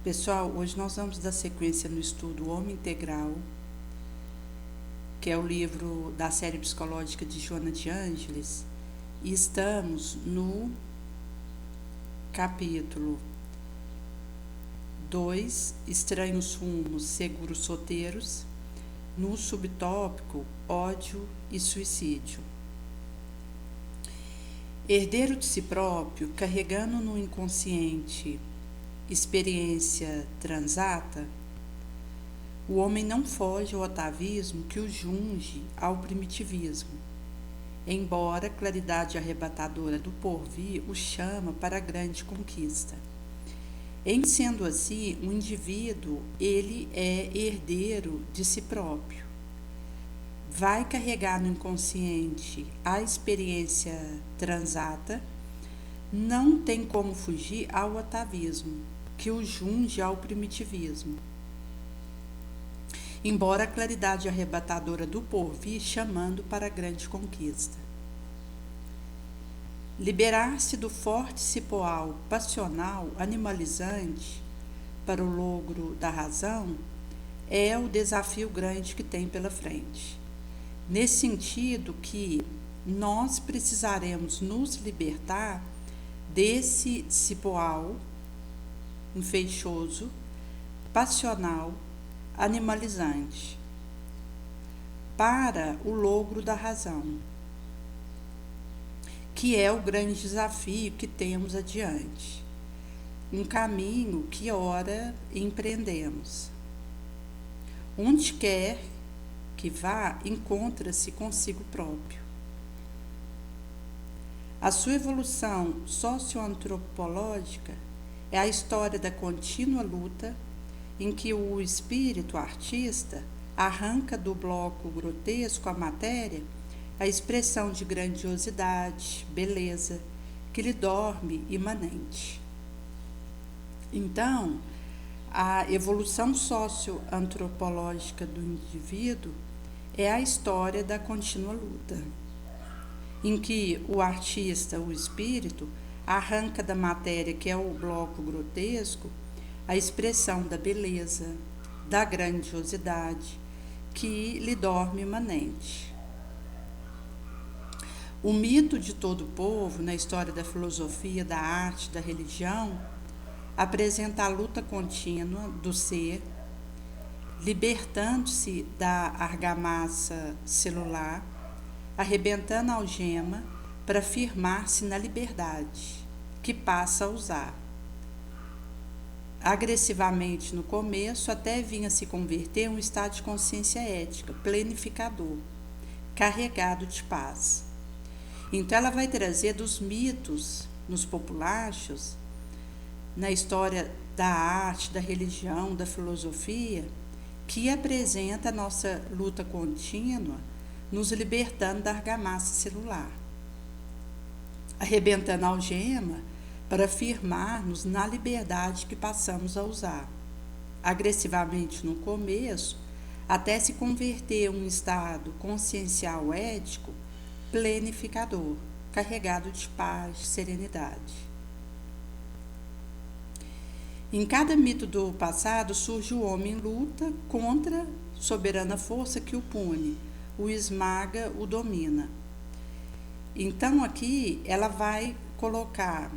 Pessoal, hoje nós vamos dar sequência no estudo Homem Integral, que é o livro da série psicológica de Joana de Ângeles, e estamos no capítulo 2, Estranhos Rumos, Seguros Solteiros, no subtópico Ódio e Suicídio. Herdeiro de si próprio, carregando no inconsciente experiência transata, o homem não foge ao atavismo que o junge ao primitivismo, embora a claridade arrebatadora do porvir o chama para a grande conquista. Em sendo assim, o indivíduo, ele é herdeiro de si próprio. Vai carregar no inconsciente a experiência transata, não tem como fugir ao atavismo, que o junge ao primitivismo. Embora a claridade arrebatadora do porvir chamando para a grande conquista. Liberar-se do forte cipoal passional animalizante para o logro da razão é o desafio grande que tem pela frente. Nesse sentido que nós precisaremos nos libertar desse cipoal enfeixoso, passional, animalizante, para o logro da razão, que é o grande desafio que temos adiante, um caminho que ora empreendemos. Onde quer que vá, encontra-se consigo próprio. A sua evolução socioantropológica é a história da contínua luta em que o espírito artista arranca do bloco grotesco a matéria a expressão de grandiosidade, beleza, que lhe dorme imanente. Então, a evolução socioantropológica do indivíduo é a história da contínua luta, em que o artista, o espírito, arranca da matéria, que é o bloco grotesco, a expressão da beleza, da grandiosidade, que lhe dorme imanente. O mito de todo o povo, na história da filosofia, da arte, da religião, apresenta a luta contínua do ser, libertando-se da argamassa celular, arrebentando a algema para firmar-se na liberdade, que passa a usar. Agressivamente no começo, até vinha se converter em um estado de consciência ética, planificador, carregado de paz. Então ela vai trazer dos mitos nos populachos, na história da arte, da religião, da filosofia, que apresenta a nossa luta contínua, nos libertando da argamassa celular, arrebentando a algema para firmar-nos na liberdade que passamos a usar, agressivamente no começo, até se converter em um estado consciencial ético, planificador, carregado de paz, serenidade. Em cada mito do passado surge o homem em luta contra a soberana força que o pune, o esmaga, o domina. Então aqui ela vai colocar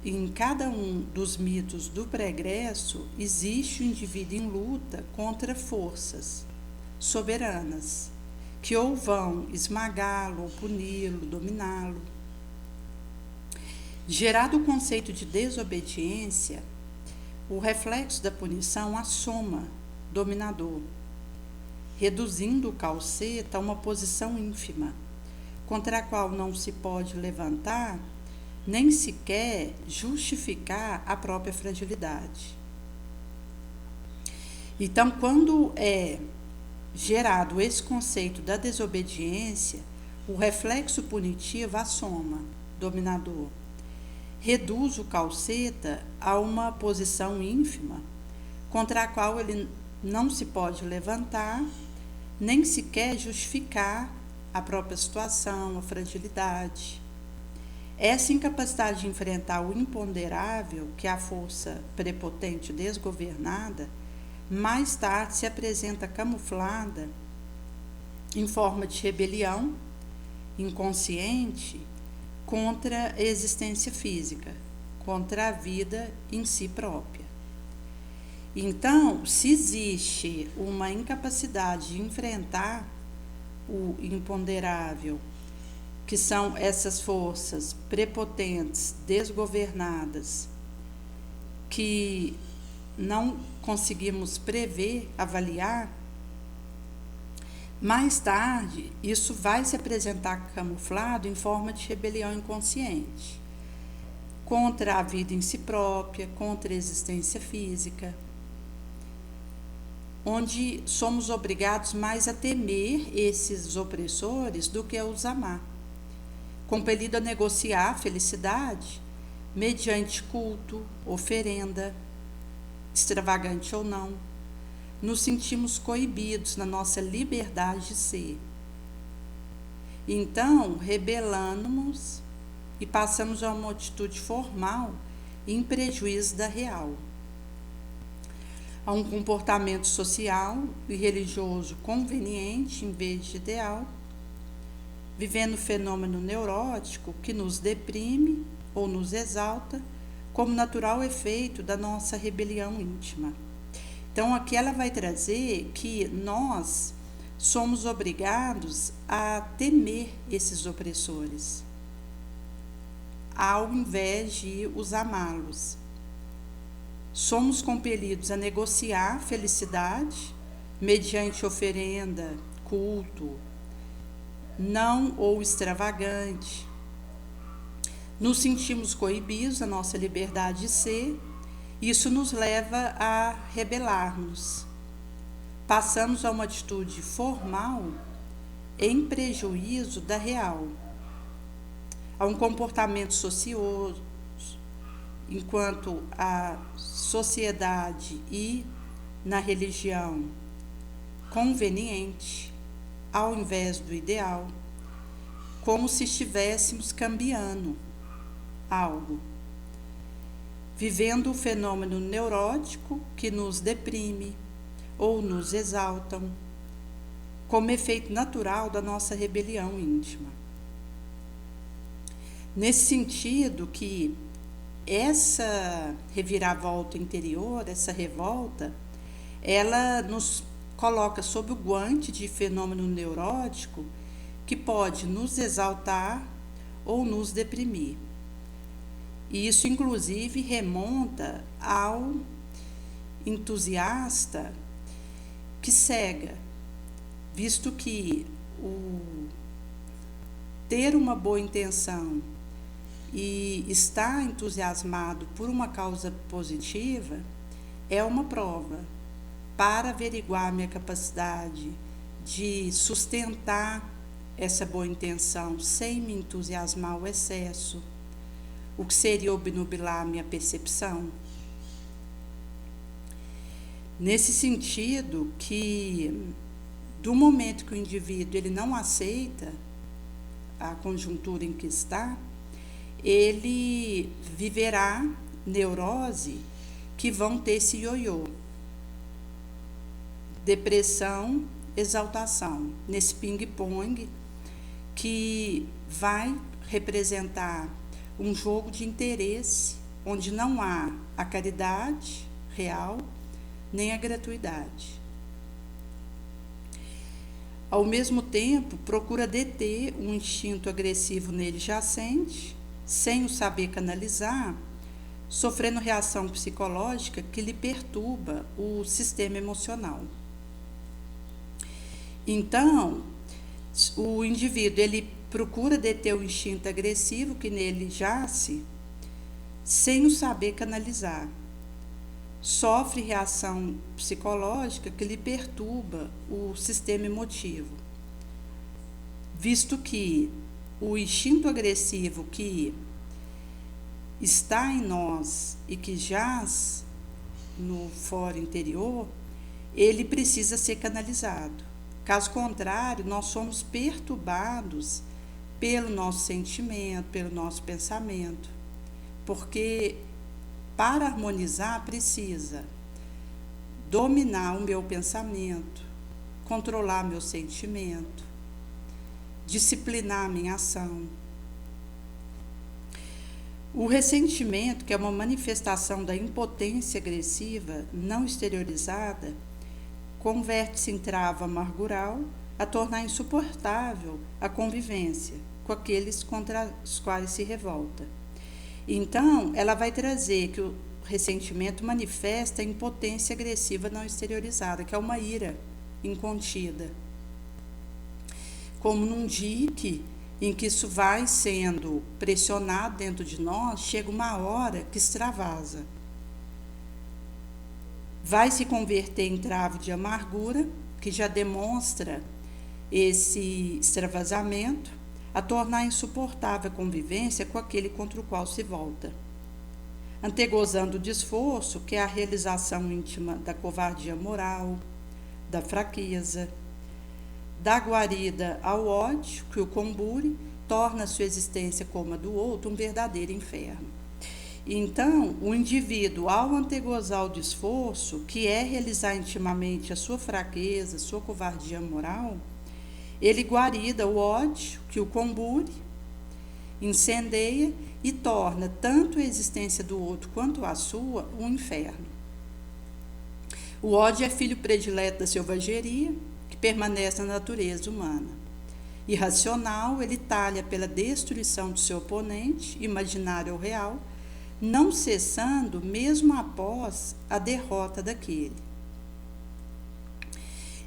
em cada um dos mitos do pregresso existe o indivíduo em luta contra forças soberanas que ou vão esmagá-lo, ou puni-lo, dominá-lo. Gerado o conceito de desobediência, o reflexo da punição assoma dominador, reduzindo o calceta a uma posição ínfima, contra a qual não se pode levantar, nem sequer justificar a própria fragilidade. Então, quando é gerado esse conceito da desobediência, o reflexo punitivo assoma, dominador, reduz o calceta a uma posição ínfima, contra a qual ele não se pode levantar, nem sequer justificar a própria situação, a fragilidade. Essa incapacidade de enfrentar o imponderável, que é a força prepotente desgovernada, mais tarde se apresenta camuflada em forma de rebelião inconsciente contra a existência física, contra a vida em si própria. Então, se existe uma incapacidade de enfrentar o imponderável, que são essas forças prepotentes, desgovernadas, que não conseguimos prever, avaliar, mais tarde isso vai se apresentar camuflado em forma de rebelião inconsciente contra a vida em si própria, contra a existência física, onde somos obrigados mais a temer esses opressores do que a os amar, compelido a negociar a felicidade mediante culto, oferenda, extravagante ou não, nos sentimos coibidos na nossa liberdade de ser. Então, rebelamos e passamos a uma atitude formal em prejuízo da real. A um comportamento social e religioso conveniente em vez de ideal, vivendo o fenômeno neurótico que nos deprime ou nos exalta como natural efeito da nossa rebelião íntima. Então, aqui ela vai trazer que nós somos obrigados a temer esses opressores, ao invés de os amá-los. Somos compelidos a negociar felicidade mediante oferenda, culto, não ou extravagante. Nos sentimos coibidos da nossa liberdade de ser. Isso nos leva a rebelar-nos. Passamos a uma atitude formal em prejuízo da real, a um comportamento ocioso, enquanto a sociedade e na religião conveniente, ao invés do ideal, como se estivéssemos cambiando algo, vivendo o fenômeno neurótico que nos deprime ou nos exaltam, como efeito natural da nossa rebelião íntima. Nesse sentido que essa reviravolta interior, essa revolta, ela nos coloca sob o guante de fenômeno neurótico que pode nos exaltar ou nos deprimir. E isso, inclusive, remonta ao entusiasta que cega, visto que ter uma boa intenção e estar entusiasmado por uma causa positiva é uma prova para averiguar a minha capacidade de sustentar essa boa intenção sem me entusiasmar ao excesso, o que seria obnubilar a minha percepção. Nesse sentido que, do momento que o indivíduo ele não aceita a conjuntura em que está, ele viverá neurose que vão ter esse ioiô, depressão, exaltação, nesse ping-pong que vai representar um jogo de interesse onde não há a caridade real nem a gratuidade. Ao mesmo tempo, procura deter um instinto agressivo nele jacente, sem o saber canalizar, sofrendo reação psicológica que lhe perturba o sistema emocional. Então, o indivíduo ele procura deter o instinto agressivo que nele jace, sem o saber canalizar. Sofre reação psicológica que lhe perturba o sistema emotivo, visto que o instinto agressivo que está em nós e que jaz no foro interior, ele precisa ser canalizado. Caso contrário, nós somos perturbados pelo nosso sentimento, pelo nosso pensamento, porque para harmonizar precisa dominar o meu pensamento, controlar meu sentimento, disciplinar a minha ação. O ressentimento, que é uma manifestação da impotência agressiva não exteriorizada, converte-se em trava amargural a tornar insuportável a convivência com aqueles contra os quais se revolta. Então, ela vai trazer que o ressentimento manifesta a impotência agressiva não exteriorizada, que é uma ira incontida. Como num dique em que isso vai sendo pressionado dentro de nós, chega uma hora que extravasa. Vai se converter em travo de amargura, que já demonstra esse extravasamento, a tornar insuportável a convivência com aquele contra o qual se volta. Antegozando o desforço, que é a realização íntima da covardia moral, da fraqueza, da guarida ao ódio, que o combure, torna a sua existência como a do outro um verdadeiro inferno. Então, o indivíduo, ao antegozar o desforço, que é realizar intimamente a sua fraqueza, a sua covardia moral, ele guarida o ódio, que o combure, incendeia e torna tanto a existência do outro quanto a sua um inferno. O ódio é filho predileto da selvageria, que permanece na natureza humana. Irracional, ele talha pela destruição do seu oponente, imaginário ou real, não cessando mesmo após a derrota daquele.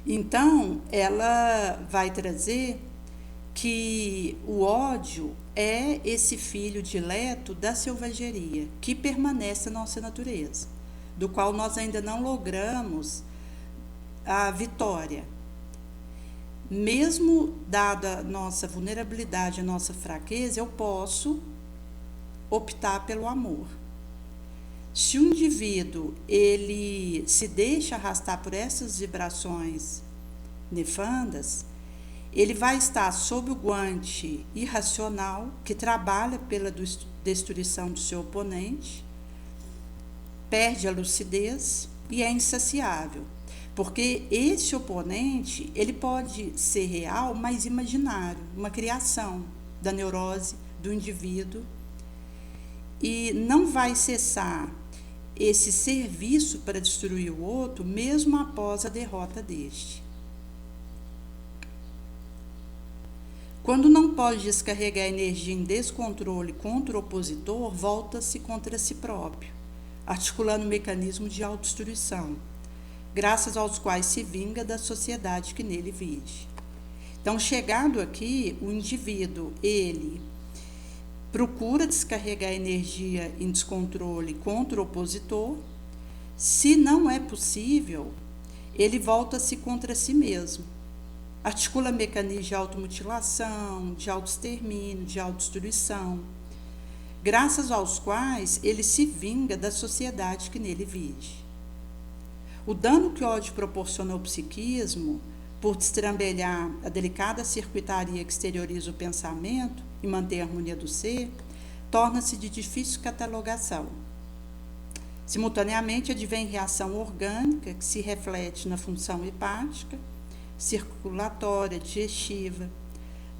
Então, ela vai trazer que o ódio é esse filho dileto da selvageria, que permanece na nossa natureza, do qual nós ainda não logramos a vitória. Mesmo dada a nossa vulnerabilidade, a nossa fraqueza, eu posso optar pelo amor. Se o indivíduo ele se deixa arrastar por essas vibrações nefandas, ele vai estar sob o guante irracional que trabalha pela destruição do seu oponente, perde a lucidez e é insaciável, porque esse oponente ele pode ser real, mas imaginário, uma criação da neurose do indivíduo, e não vai cessar esse serviço para destruir o outro, mesmo após a derrota deste. Quando não pode descarregar energia em descontrole contra o opositor, volta-se contra si próprio, articulando mecanismos de autodestruição, graças aos quais se vinga da sociedade que nele vive. Então, chegado aqui, o indivíduo, ele procura descarregar energia em descontrole contra o opositor. Se não é possível, ele volta-se contra si mesmo. Articula mecanismos de automutilação, de autoextermínio, de autodestruição, graças aos quais ele se vinga da sociedade que nele vive. O dano que o ódio proporciona ao psiquismo, por destrambelhar a delicada circuitaria que exterioriza o pensamento e mantém a harmonia do ser, torna-se de difícil catalogação. Simultaneamente, advém reação orgânica que se reflete na função hepática, circulatória, digestiva,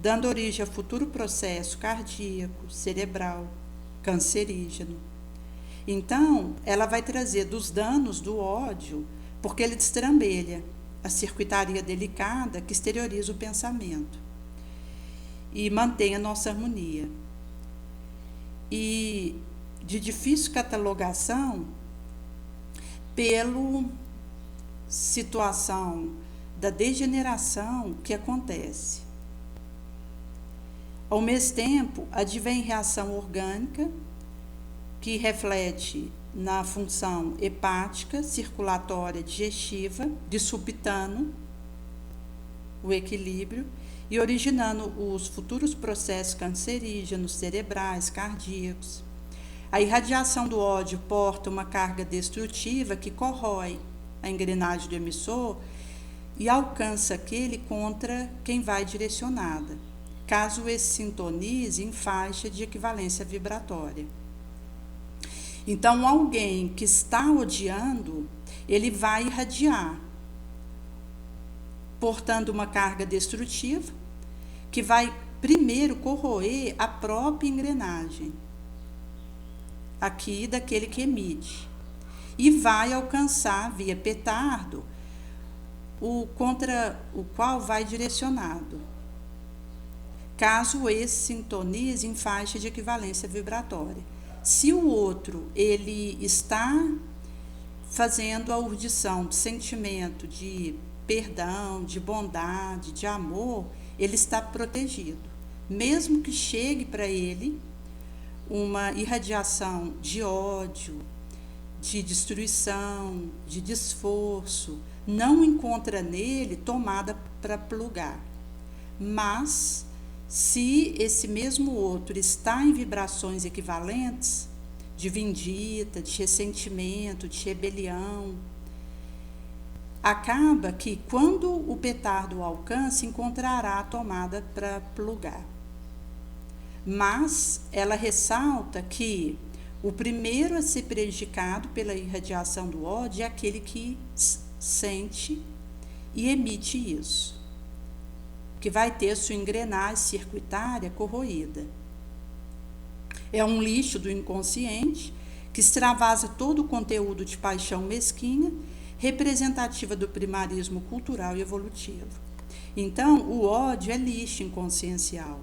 dando origem a futuro processo cardíaco, cerebral, cancerígeno. Então, ela vai trazer dos danos do ódio, porque ele destrambelha a circuitaria delicada que exterioriza o pensamento e mantém a nossa harmonia. E de difícil catalogação pela situação da degeneração que acontece. Ao mesmo tempo, advém reação orgânica que reflete na função hepática, circulatória, digestiva, de subtano o equilíbrio e originando os futuros processos cancerígenos, cerebrais, cardíacos. A irradiação do ódio porta uma carga destrutiva que corrói a engrenagem do emissor e alcança aquele contra quem vai direcionada. caso esse sintonize em faixa de equivalência vibratória. Então, alguém que está odiando, ele vai irradiar, portando uma carga destrutiva, que vai primeiro corroer a própria engrenagem, aqui daquele que emite, e vai alcançar via petardo o contra o qual vai direcionado, caso esse sintonize em faixa de equivalência vibratória. Se o outro ele está fazendo a urdição de sentimento de perdão, de bondade, de amor, ele está protegido. Mesmo que chegue para ele uma irradiação de ódio, de destruição, de desforço, não encontra nele tomada para plugar. Mas, se esse mesmo outro está em vibrações equivalentes, de vindita, de ressentimento, de rebelião, acaba que, quando o petardo alcança, encontrará a tomada para plugar. Mas ela ressalta que o primeiro a ser prejudicado pela irradiação do ódio é aquele que sente e emite isso, que vai ter sua engrenagem circuitária corroída. É um lixo do inconsciente que extravasa todo o conteúdo de paixão mesquinha, representativa do primarismo cultural e evolutivo. Então, o ódio é lixo inconsciencial,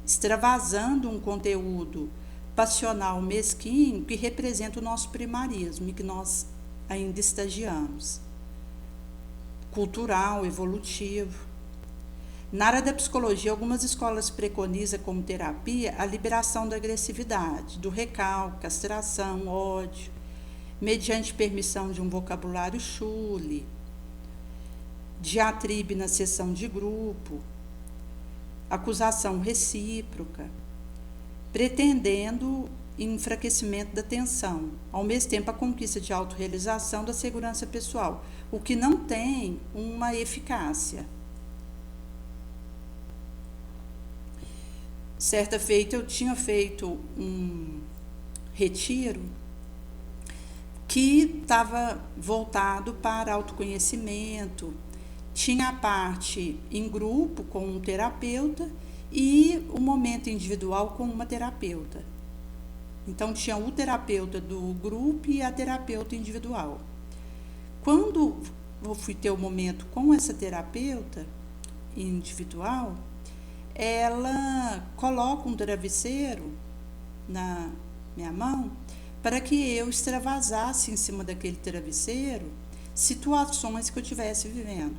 extravasando um conteúdo passional mesquinho que representa o nosso primarismo e que nós ainda estagiamos, cultural, evolutivo. Na área da psicologia, algumas escolas preconizam como terapia a liberação da agressividade, do recalque, castração, ódio, mediante permissão de um vocabulário chule, diatribe na sessão de grupo, acusação recíproca, pretendendo enfraquecimento da tensão, ao mesmo tempo a conquista de autorrealização da segurança pessoal, o que não tem uma eficácia. Certa feita eu tinha feito um retiro que estava voltado para autoconhecimento, tinha a parte em grupo com um terapeuta e o momento individual com uma terapeuta. Então tinha o terapeuta do grupo e a terapeuta individual. Quando eu fui ter o momento com essa terapeuta individual, ela coloca um travesseiro na minha mão para que eu extravasasse em cima daquele travesseiro situações que eu estivesse vivendo.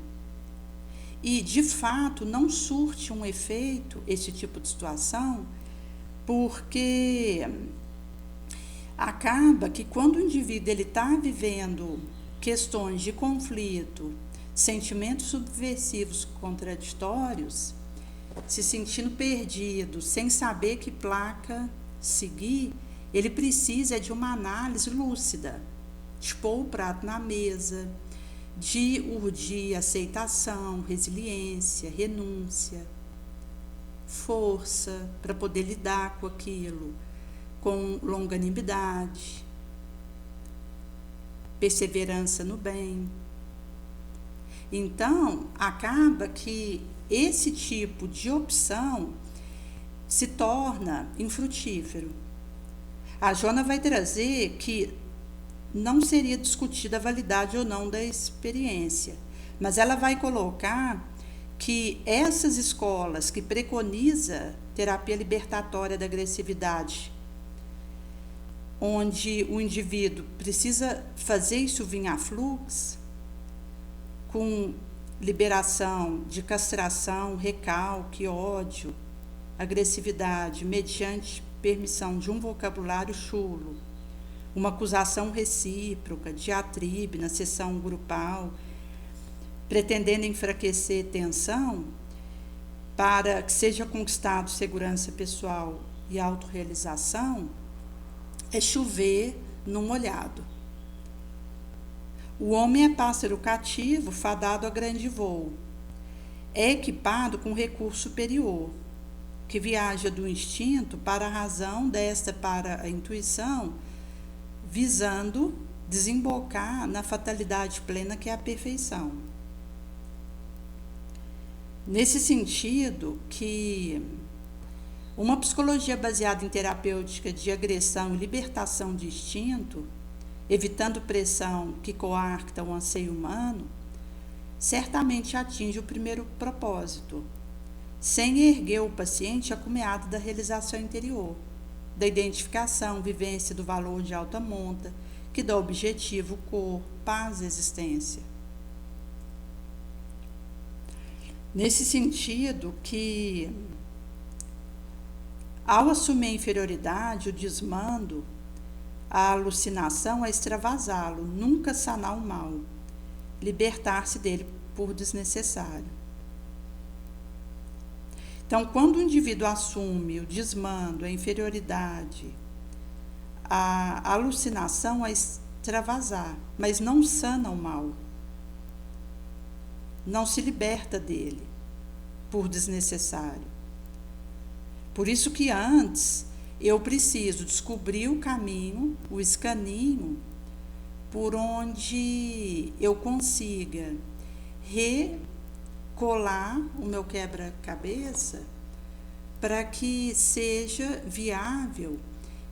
E, de fato, não surte um efeito esse tipo de situação, porque acaba que quando o indivíduo está vivendo questões de conflito, sentimentos subversivos contraditórios, se sentindo perdido, sem saber que placa seguir, ele precisa de uma análise lúcida, de pôr o prato na mesa, de urdir aceitação, resiliência, renúncia, força para poder lidar com aquilo, com longanimidade, perseverança no bem. Então, acaba que esse tipo de opção se torna infrutífero. A Joana vai trazer que não seria discutida a validade ou não da experiência, mas ela vai colocar que essas escolas que preconizam terapia libertatória da agressividade, onde o indivíduo precisa fazer isso vir a fluxo, com liberação de castração, recalque, ódio, agressividade, mediante permissão de um vocabulário chulo, uma acusação recíproca, diatribe na sessão grupal, pretendendo enfraquecer tensão, para que seja conquistado segurança pessoal e autorrealização, é chover no molhado. O homem é pássaro cativo, fadado a grande voo. É equipado com recurso superior, que viaja do instinto para a razão, desta para a intuição, visando desembocar na fatalidade plena que é a perfeição. Nesse sentido que uma psicologia baseada em terapêutica de agressão e libertação de instinto, evitando pressão que coarta o anseio humano, certamente atinge o primeiro propósito, sem erguer o paciente acumeado da realização interior, da identificação, vivência do valor de alta monta, que dá objetivo, cor, paz e existência. Nesse sentido que, ao assumir a inferioridade, o desmando, a alucinação, a extravasá-lo, nunca sanar o mal, libertar-se dele por desnecessário. Então, quando o indivíduo assume o desmando, a inferioridade, a alucinação, a extravasar, mas não sana o mal, não se liberta dele por desnecessário. Por isso que antes eu preciso descobrir o caminho, o escaninho, por onde eu consiga recolar o meu quebra-cabeça para que seja viável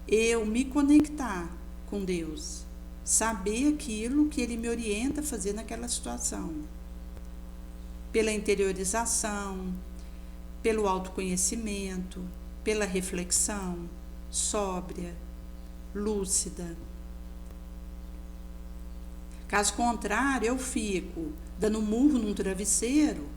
eu me conectar com Deus, saber aquilo que Ele me orienta a fazer naquela situação, pela interiorização, pelo autoconhecimento, pela reflexão sóbria, lúcida. Caso contrário, eu fico dando murro num travesseiro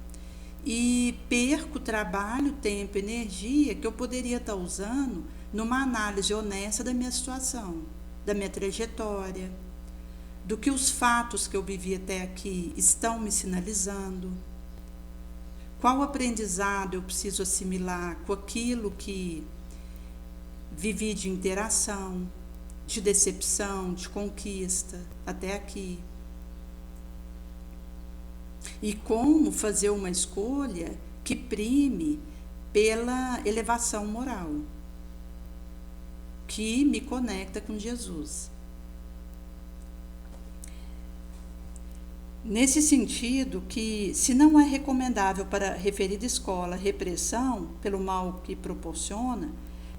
e perco trabalho, tempo, energia que eu poderia estar usando numa análise honesta da minha situação, da minha trajetória, do que os fatos que eu vivi até aqui estão me sinalizando. Qual aprendizado eu preciso assimilar com aquilo que vivi de interação, de decepção, de conquista até aqui? E como fazer uma escolha que prime pela elevação moral, que me conecta com Jesus. Nesse sentido que, se não é recomendável para a referida escola repressão pelo mal que proporciona,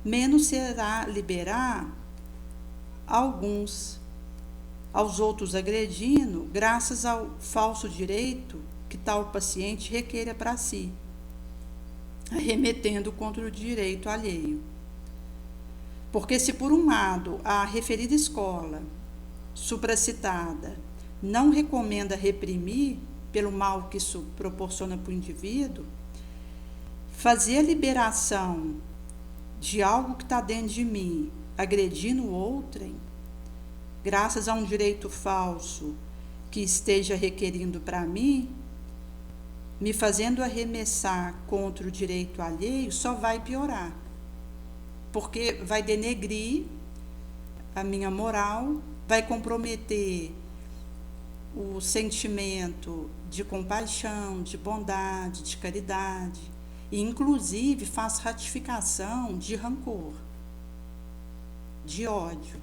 menos será liberar alguns aos outros agredindo, graças ao falso direito que tal paciente requeira para si, arremetendo contra o direito alheio. Porque se por um lado a referida escola supracitada não recomenda reprimir pelo mal que isso proporciona para o indivíduo, fazer a liberação de algo que está dentro de mim, agredindo o outrem, graças a um direito falso que esteja requerindo para mim, me fazendo arremessar contra o direito alheio, só vai piorar, porque vai denegrir a minha moral, vai comprometer o sentimento de compaixão, de bondade, de caridade, e inclusive faz ratificação de rancor, de ódio.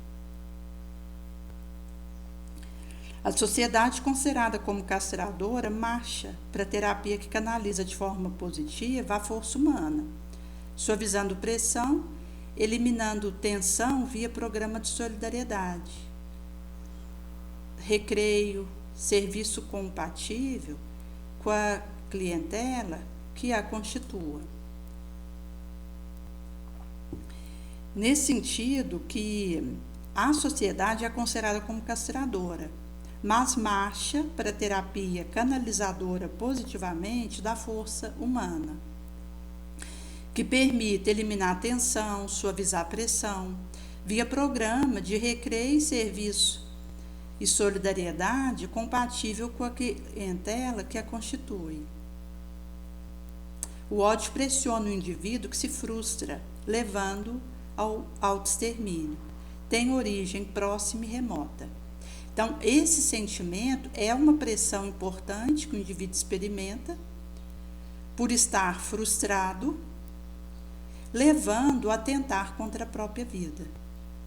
A sociedade considerada como castradora marcha para a terapia que canaliza de forma positiva a força humana, suavizando pressão, eliminando tensão via programa de solidariedade, recreio, serviço compatível com a clientela que a constitua. Nesse sentido que a sociedade é considerada como castradora, mas marcha para a terapia canalizadora positivamente da força humana, que permite eliminar a tensão, suavizar a pressão, via programa de recreio e serviço e solidariedade compatível com a clientela que a constitui. O ódio pressiona o indivíduo que se frustra, levando ao autoextermínio. Tem origem próxima e remota. Então, esse sentimento é uma pressão importante que o indivíduo experimenta por estar frustrado levando a atentar contra a própria vida,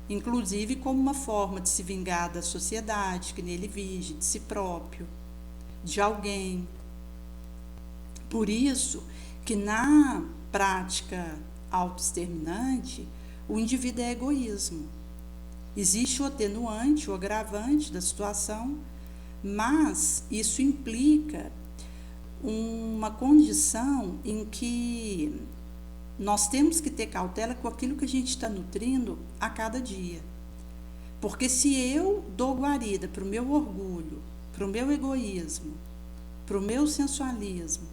inclusive como uma forma de se vingar da sociedade que nele vige, de si próprio, de alguém. Por isso que na prática autoexterminante, o indivíduo é egoísmo. Existe o atenuante, o agravante da situação, mas isso implica uma condição em que nós temos que ter cautela com aquilo que a gente está nutrindo a cada dia. Porque se eu dou guarida para o meu orgulho, para o meu egoísmo, para o meu sensualismo,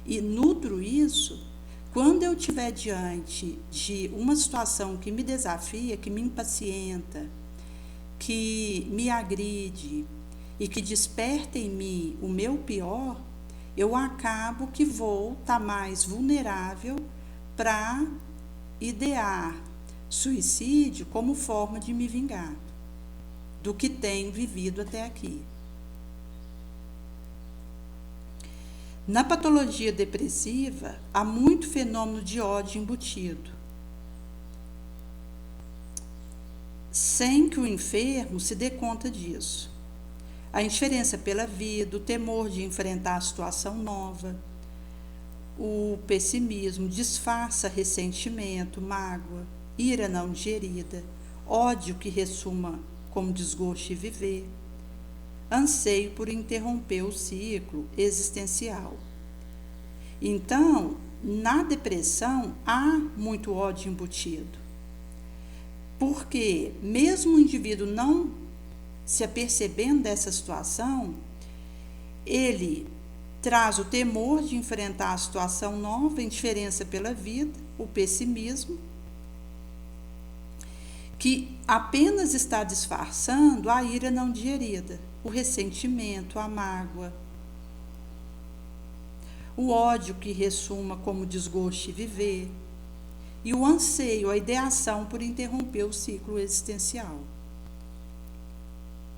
e nutro isso, quando eu estiver diante de uma situação que me desafia, que me impacienta, que me agride e que desperta em mim o meu pior, eu acabo que vou estar mais vulnerável para idear suicídio como forma de me vingar do que tenho vivido até aqui. Na patologia depressiva, há muito fenômeno de ódio embutido, sem que o enfermo se dê conta disso. A indiferença pela vida, o temor de enfrentar a situação nova, o pessimismo disfarça ressentimento, mágoa, ira não digerida, ódio que ressuma como desgosto de viver, anseio por interromper o ciclo existencial. Então, na depressão, há muito ódio embutido. Porque, mesmo o indivíduo não se apercebendo dessa situação, ele traz o temor de enfrentar a situação nova, a indiferença pela vida, o pessimismo, que apenas está disfarçando a ira não digerida, o ressentimento, a mágoa, o ódio que ressuma como desgosto de viver, e o anseio, a ideação por interromper o ciclo existencial.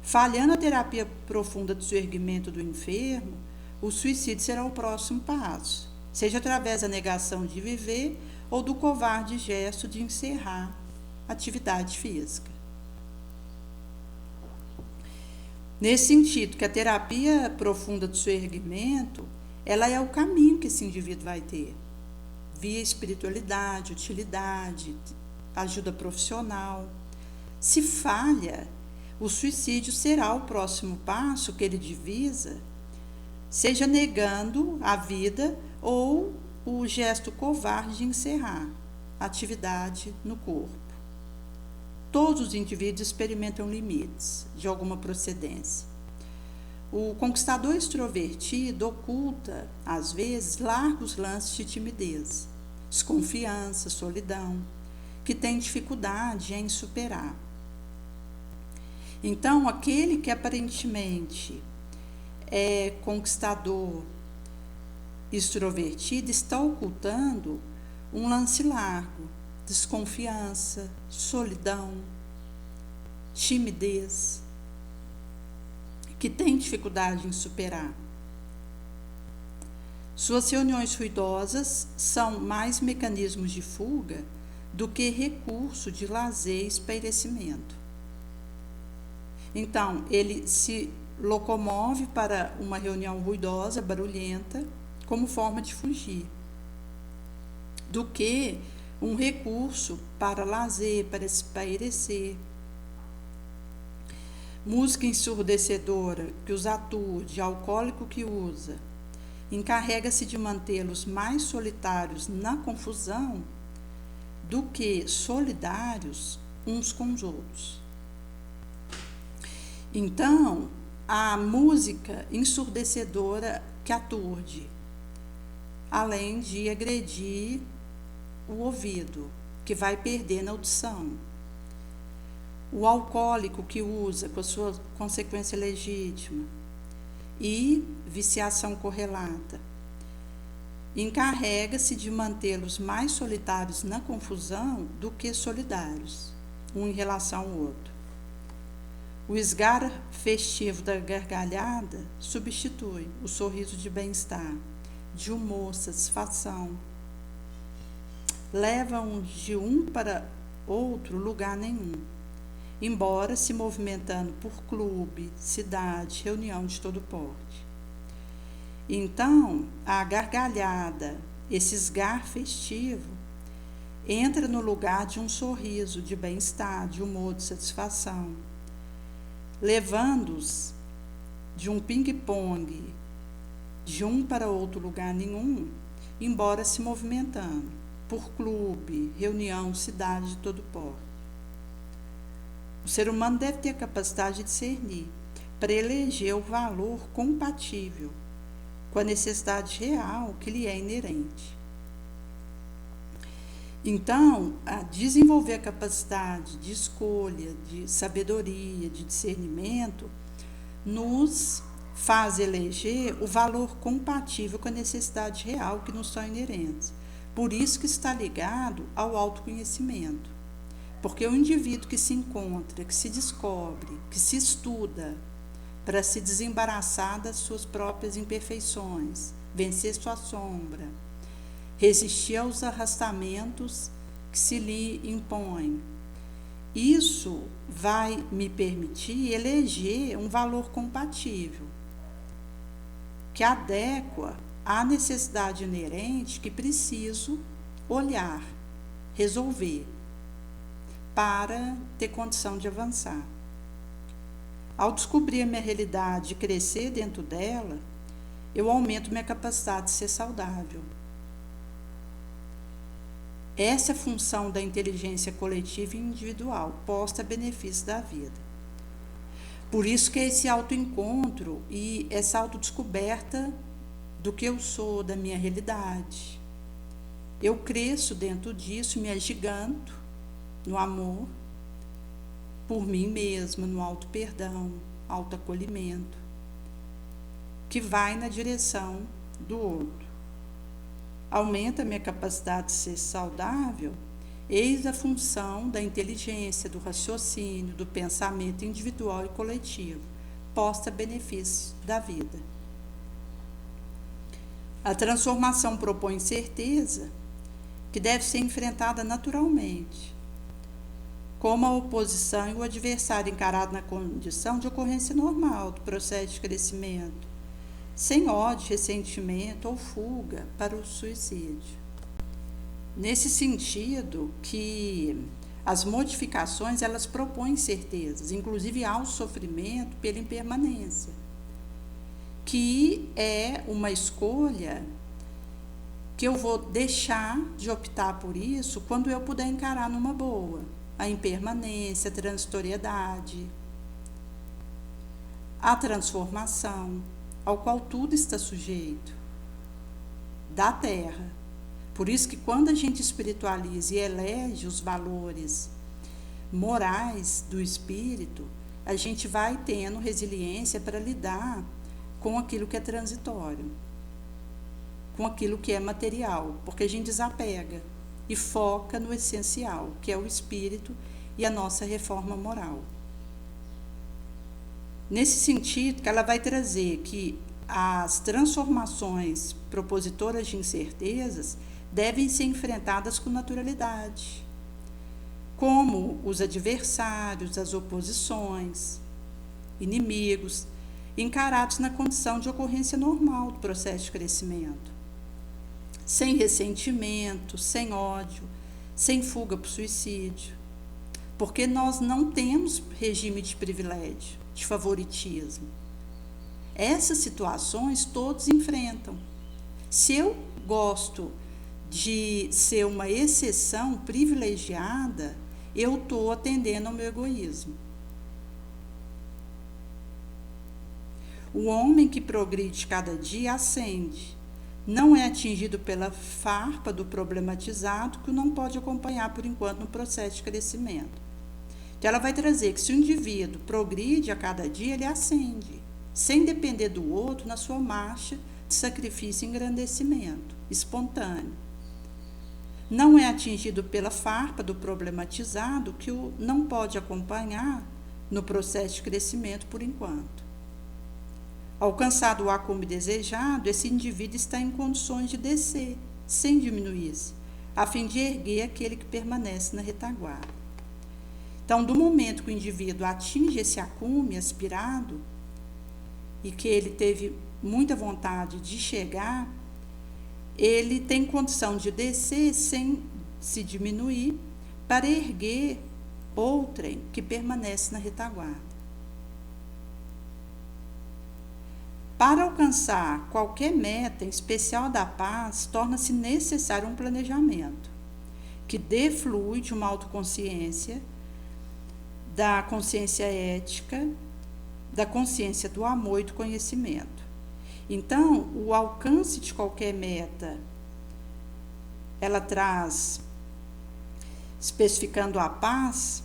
Falhando a terapia profunda do erguimento do enfermo, o suicídio será o próximo passo, seja através da negação de viver ou do covarde gesto de encerrar a atividade física. Nesse sentido, que a terapia profunda do erguimento, ela é o caminho que esse indivíduo vai ter, via espiritualidade, utilidade, ajuda profissional. Se falha, o suicídio será o próximo passo que ele divisa, seja negando a vida ou o gesto covarde de encerrar a atividade no corpo. Todos os indivíduos experimentam limites de alguma procedência. O conquistador extrovertido oculta, às vezes, largos lances de timidez, desconfiança, solidão, que tem dificuldade em superar. Então, aquele que aparentemente é conquistador extrovertido está ocultando um lance largo, desconfiança, solidão, timidez, que tem dificuldade em superar. Suas reuniões ruidosas são mais mecanismos de fuga do que recurso de lazer e espairecimento. Então, ele se locomove para uma reunião ruidosa, barulhenta, como forma de fugir, do que um recurso para lazer, para espairecer. Música ensurdecedora que os aturde, alcoólico que usa, encarrega-se de mantê-los mais solitários na confusão do que solidários uns com os outros. Então, a música ensurdecedora que aturde, além de agredir o ouvido, que vai perder na audição. O alcoólico que usa com a sua consequência legítima e viciação correlata, encarrega-se de mantê-los mais solitários na confusão do que solidários, um em relação ao outro. O esgar festivo da gargalhada substitui o sorriso de bem-estar, de humor, satisfação. leva-os de um para outro lugar nenhum, embora se movimentando por clube, cidade, reunião de todo porte. Então, a gargalhada, esse esgar festivo, entra no lugar de um sorriso de bem-estar, de humor, de satisfação, levando-os de um ping-pong, de um para outro lugar nenhum, embora se movimentando por clube, reunião, cidade de todo porte. O ser humano deve ter a capacidade de discernir, para eleger o valor compatível com a necessidade real que lhe é inerente. Então, desenvolver a capacidade de escolha, de sabedoria, de discernimento, nos faz eleger o valor compatível com a necessidade real que nos são inerentes. Por isso que está ligado ao autoconhecimento. Porque o indivíduo que se encontra, que se descobre, que se estuda para se desembaraçar das suas próprias imperfeições, vencer sua sombra, resistir aos arrastamentos que se lhe impõem, isso vai me permitir eleger um valor compatível, que adequa à necessidade inerente que preciso olhar, resolver, para ter condição de avançar. Ao descobrir a minha realidade e crescer dentro dela, eu aumento minha capacidade de ser saudável. Essa é a função da inteligência coletiva e individual, posta a benefício da vida. Por isso que é esse autoencontro e essa autodescoberta do que eu sou, da minha realidade. Eu cresço dentro disso, me agiganto no amor por mim mesma, no auto-perdão, auto-acolhimento, que vai na direção do outro. Aumenta a minha capacidade de ser saudável, eis a função da inteligência, do raciocínio, do pensamento individual e coletivo, posta a benefício da vida. A transformação propõe certeza que deve ser enfrentada naturalmente, como a oposição e o adversário encarado na condição de ocorrência normal do processo de crescimento, sem ódio, ressentimento ou fuga para o suicídio. Nesse sentido que as modificações elas propõem certezas, inclusive ao sofrimento pela impermanência, que é uma escolha que eu vou deixar de optar por isso quando eu puder encarar numa boa a impermanência, a transitoriedade, a transformação, ao qual tudo está sujeito, da Terra. Por isso que quando a gente espiritualiza e elege os valores morais do espírito, a gente vai tendo resiliência para lidar com aquilo que é transitório, com aquilo que é material, porque a gente desapega e foca no essencial, que é o espírito e a nossa reforma moral. Nesse sentido, que ela vai trazer que as transformações propositoras de incertezas devem ser enfrentadas com naturalidade, como os adversários, as oposições, inimigos, encarados na condição de ocorrência normal do processo de crescimento, sem ressentimento, sem ódio, sem fuga para o suicídio, porque nós não temos regime de privilégio, de favoritismo. Essas situações todos enfrentam. Se eu gosto de ser uma exceção privilegiada, eu estou atendendo ao meu egoísmo. O homem que progride cada dia ascende. Não é atingido pela farpa do problematizado que não pode acompanhar por enquanto no processo de crescimento. Então ela vai trazer que se o indivíduo progride a cada dia, ele ascende, sem depender do outro na sua marcha de sacrifício e engrandecimento espontâneo. Não é atingido pela farpa do problematizado que o não pode acompanhar no processo de crescimento por enquanto. Alcançado o acúmulo desejado, esse indivíduo está em condições de descer, sem diminuir-se, a fim de erguer aquele que permanece na retaguarda. Então, do momento que o indivíduo atinge esse acume aspirado, e que ele teve muita vontade de chegar, ele tem condição de descer sem se diminuir, para erguer outrem que permanece na retaguarda. Para alcançar qualquer meta, em especial da paz, torna-se necessário um planejamento que deflui de uma autoconsciência, da consciência ética, da consciência do amor e do conhecimento. Então, o alcance de qualquer meta, ela traz, especificando a paz,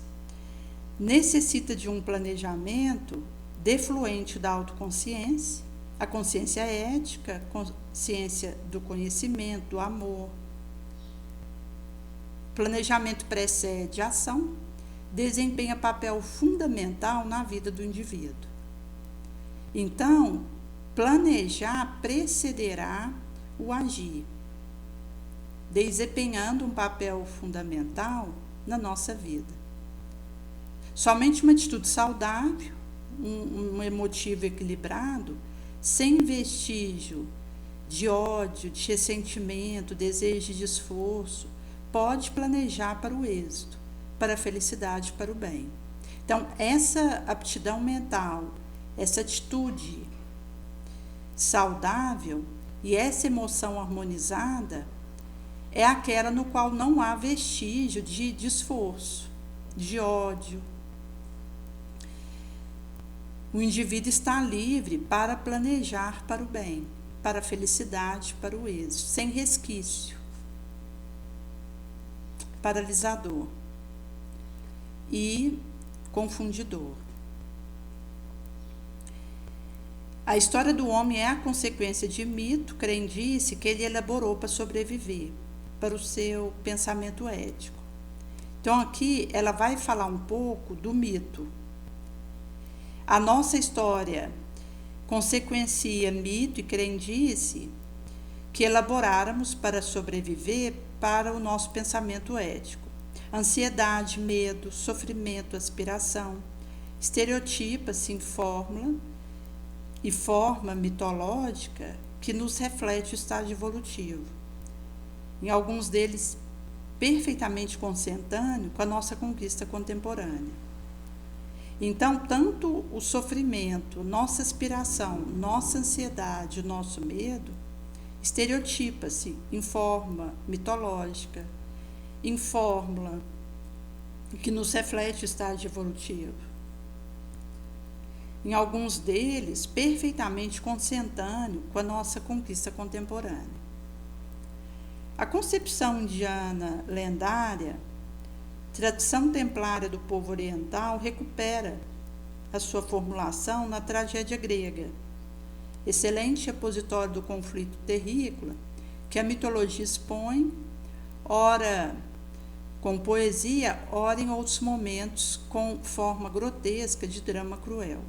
necessita de um planejamento defluente da autoconsciência, a consciência ética, consciência do conhecimento, do amor. Planejamento precede a ação, desempenha papel fundamental na vida do indivíduo. Então, planejar precederá o agir, desempenhando um papel fundamental na nossa vida. Somente uma atitude saudável, um emotivo equilibrado, sem vestígio de ódio, de ressentimento, desejo de esforço, pode planejar para o êxito, para a felicidade, para o bem. Então, essa aptidão mental, essa atitude saudável e essa emoção harmonizada é aquela no qual não há vestígio de esforço, de ódio. O indivíduo está livre para planejar para o bem, para a felicidade, para o êxito, sem resquício paralisador e confundidor. A história do homem é a consequência de mito, crendice que ele elaborou para sobreviver, para o seu pensamento ético. Então aqui ela vai falar um pouco do mito. A nossa história consequencia mito e crendice que elaboráramos para sobreviver para o nosso pensamento ético. Ansiedade, medo, sofrimento, aspiração, estereotipa-se em fórmula e forma mitológica que nos reflete o estágio evolutivo. Em alguns deles, perfeitamente consentâneo com a nossa conquista contemporânea. Então, tanto o sofrimento, nossa aspiração, nossa ansiedade, o nosso medo, estereotipa-se em forma mitológica, em fórmula que nos reflete o estágio evolutivo. Em alguns deles, perfeitamente consentâneo com a nossa conquista contemporânea. A concepção indiana lendária, tradição templária do povo oriental, recupera a sua formulação na tragédia grega, excelente repositório do conflito terrícola que a mitologia expõe, ora com poesia, ora em outros momentos com forma grotesca de drama cruel.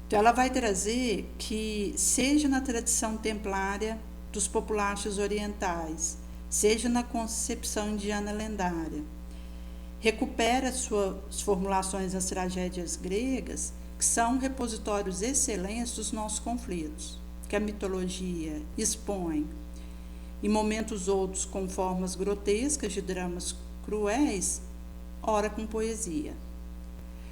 Então ela vai trazer que, seja na tradição templária dos populares orientais, seja na concepção indiana lendária, recupera suas formulações nas tragédias gregas, que são repositórios excelentes dos nossos conflitos, que a mitologia expõe, em momentos outros com formas grotescas de dramas cruéis, ora com poesia.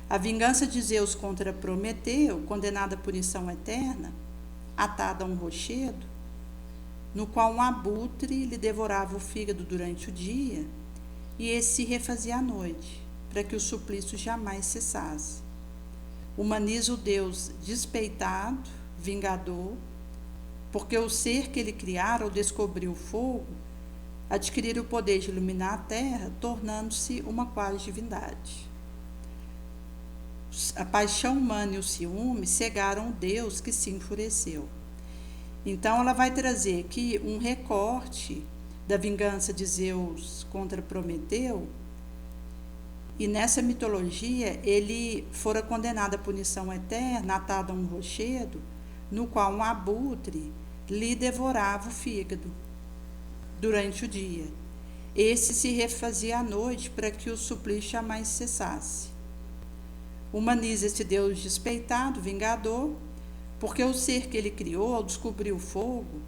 A vingança de Zeus contra Prometeu, condenada à punição eterna, atada a um rochedo, no qual um abutre lhe devorava o fígado durante o dia e esse se refazia à noite, para que o suplício jamais cessasse. Humaniza o Deus despeitado, vingador, porque o ser que ele criara ao descobrir o fogo, adquirira o poder de iluminar a terra, tornando-se uma quase divindade. A paixão humana e o ciúme cegaram o Deus que se enfureceu. Então ela vai trazer aqui um recorte da vingança de Zeus contra Prometeu, e nessa mitologia ele fora condenado à punição eterna, atado a um rochedo, no qual um abutre lhe devorava o fígado durante o dia. Esse se refazia à noite para que o suplício jamais cessasse. Humaniza esse Deus despeitado, vingador, porque o ser que ele criou, ao descobrir o fogo,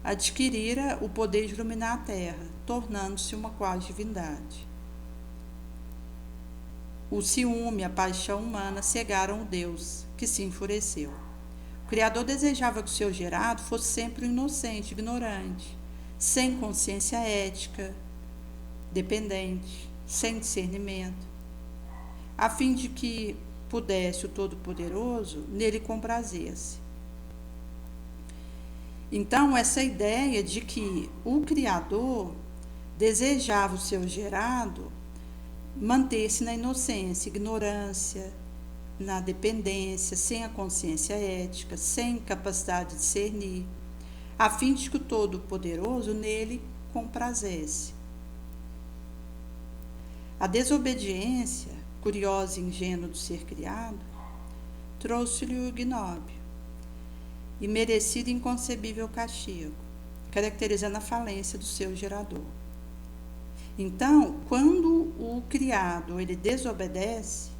adquirira o poder de iluminar a terra, tornando-se uma quase divindade. O ciúme, a paixão humana cegaram o Deus, que se enfureceu. O Criador desejava que o seu gerado fosse sempre um inocente, ignorante, sem consciência ética, dependente, sem discernimento, a fim de que pudesse o Todo-Poderoso nele comprazer-se. Então, essa ideia de que o Criador desejava o seu gerado manter-se na inocência, ignorância, na dependência, sem a consciência ética, sem capacidade de discernir, a fim de que o Todo-Poderoso nele comprazesse. A desobediência, curiosa e ingênua do ser criado, trouxe-lhe o ignóbio e merecido e inconcebível castigo, caracterizando a falência do seu gerador. Então, quando o criado ele desobedece,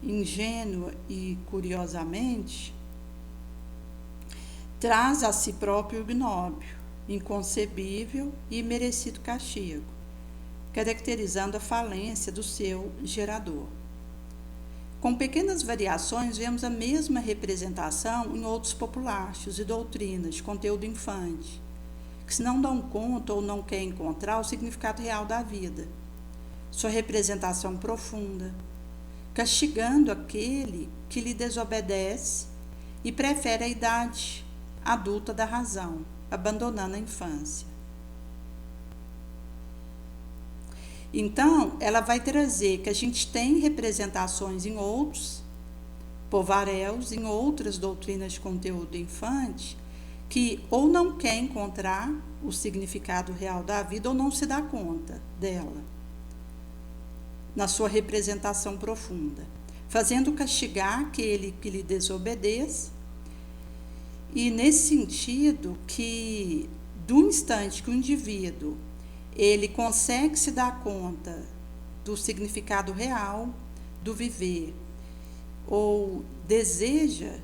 ingênua e curiosamente, traz a si próprio o ignóbio, inconcebível e merecido castigo, caracterizando a falência do seu gerador. Com pequenas variações, vemos a mesma representação em outros populares e doutrinas de conteúdo infante, que se não dão conta ou não querem encontrar o significado real da vida, sua representação profunda, castigando aquele que lhe desobedece e prefere a idade adulta da razão, abandonando a infância. Então, ela vai trazer que a gente tem representações em outros povaréus, em outras doutrinas de conteúdo infante, que ou não quer encontrar o significado real da vida ou não se dá conta dela, na sua representação profunda, fazendo castigar aquele que lhe desobedeça, e nesse sentido que, do instante que o indivíduo ele consegue se dar conta do significado real do viver, ou deseja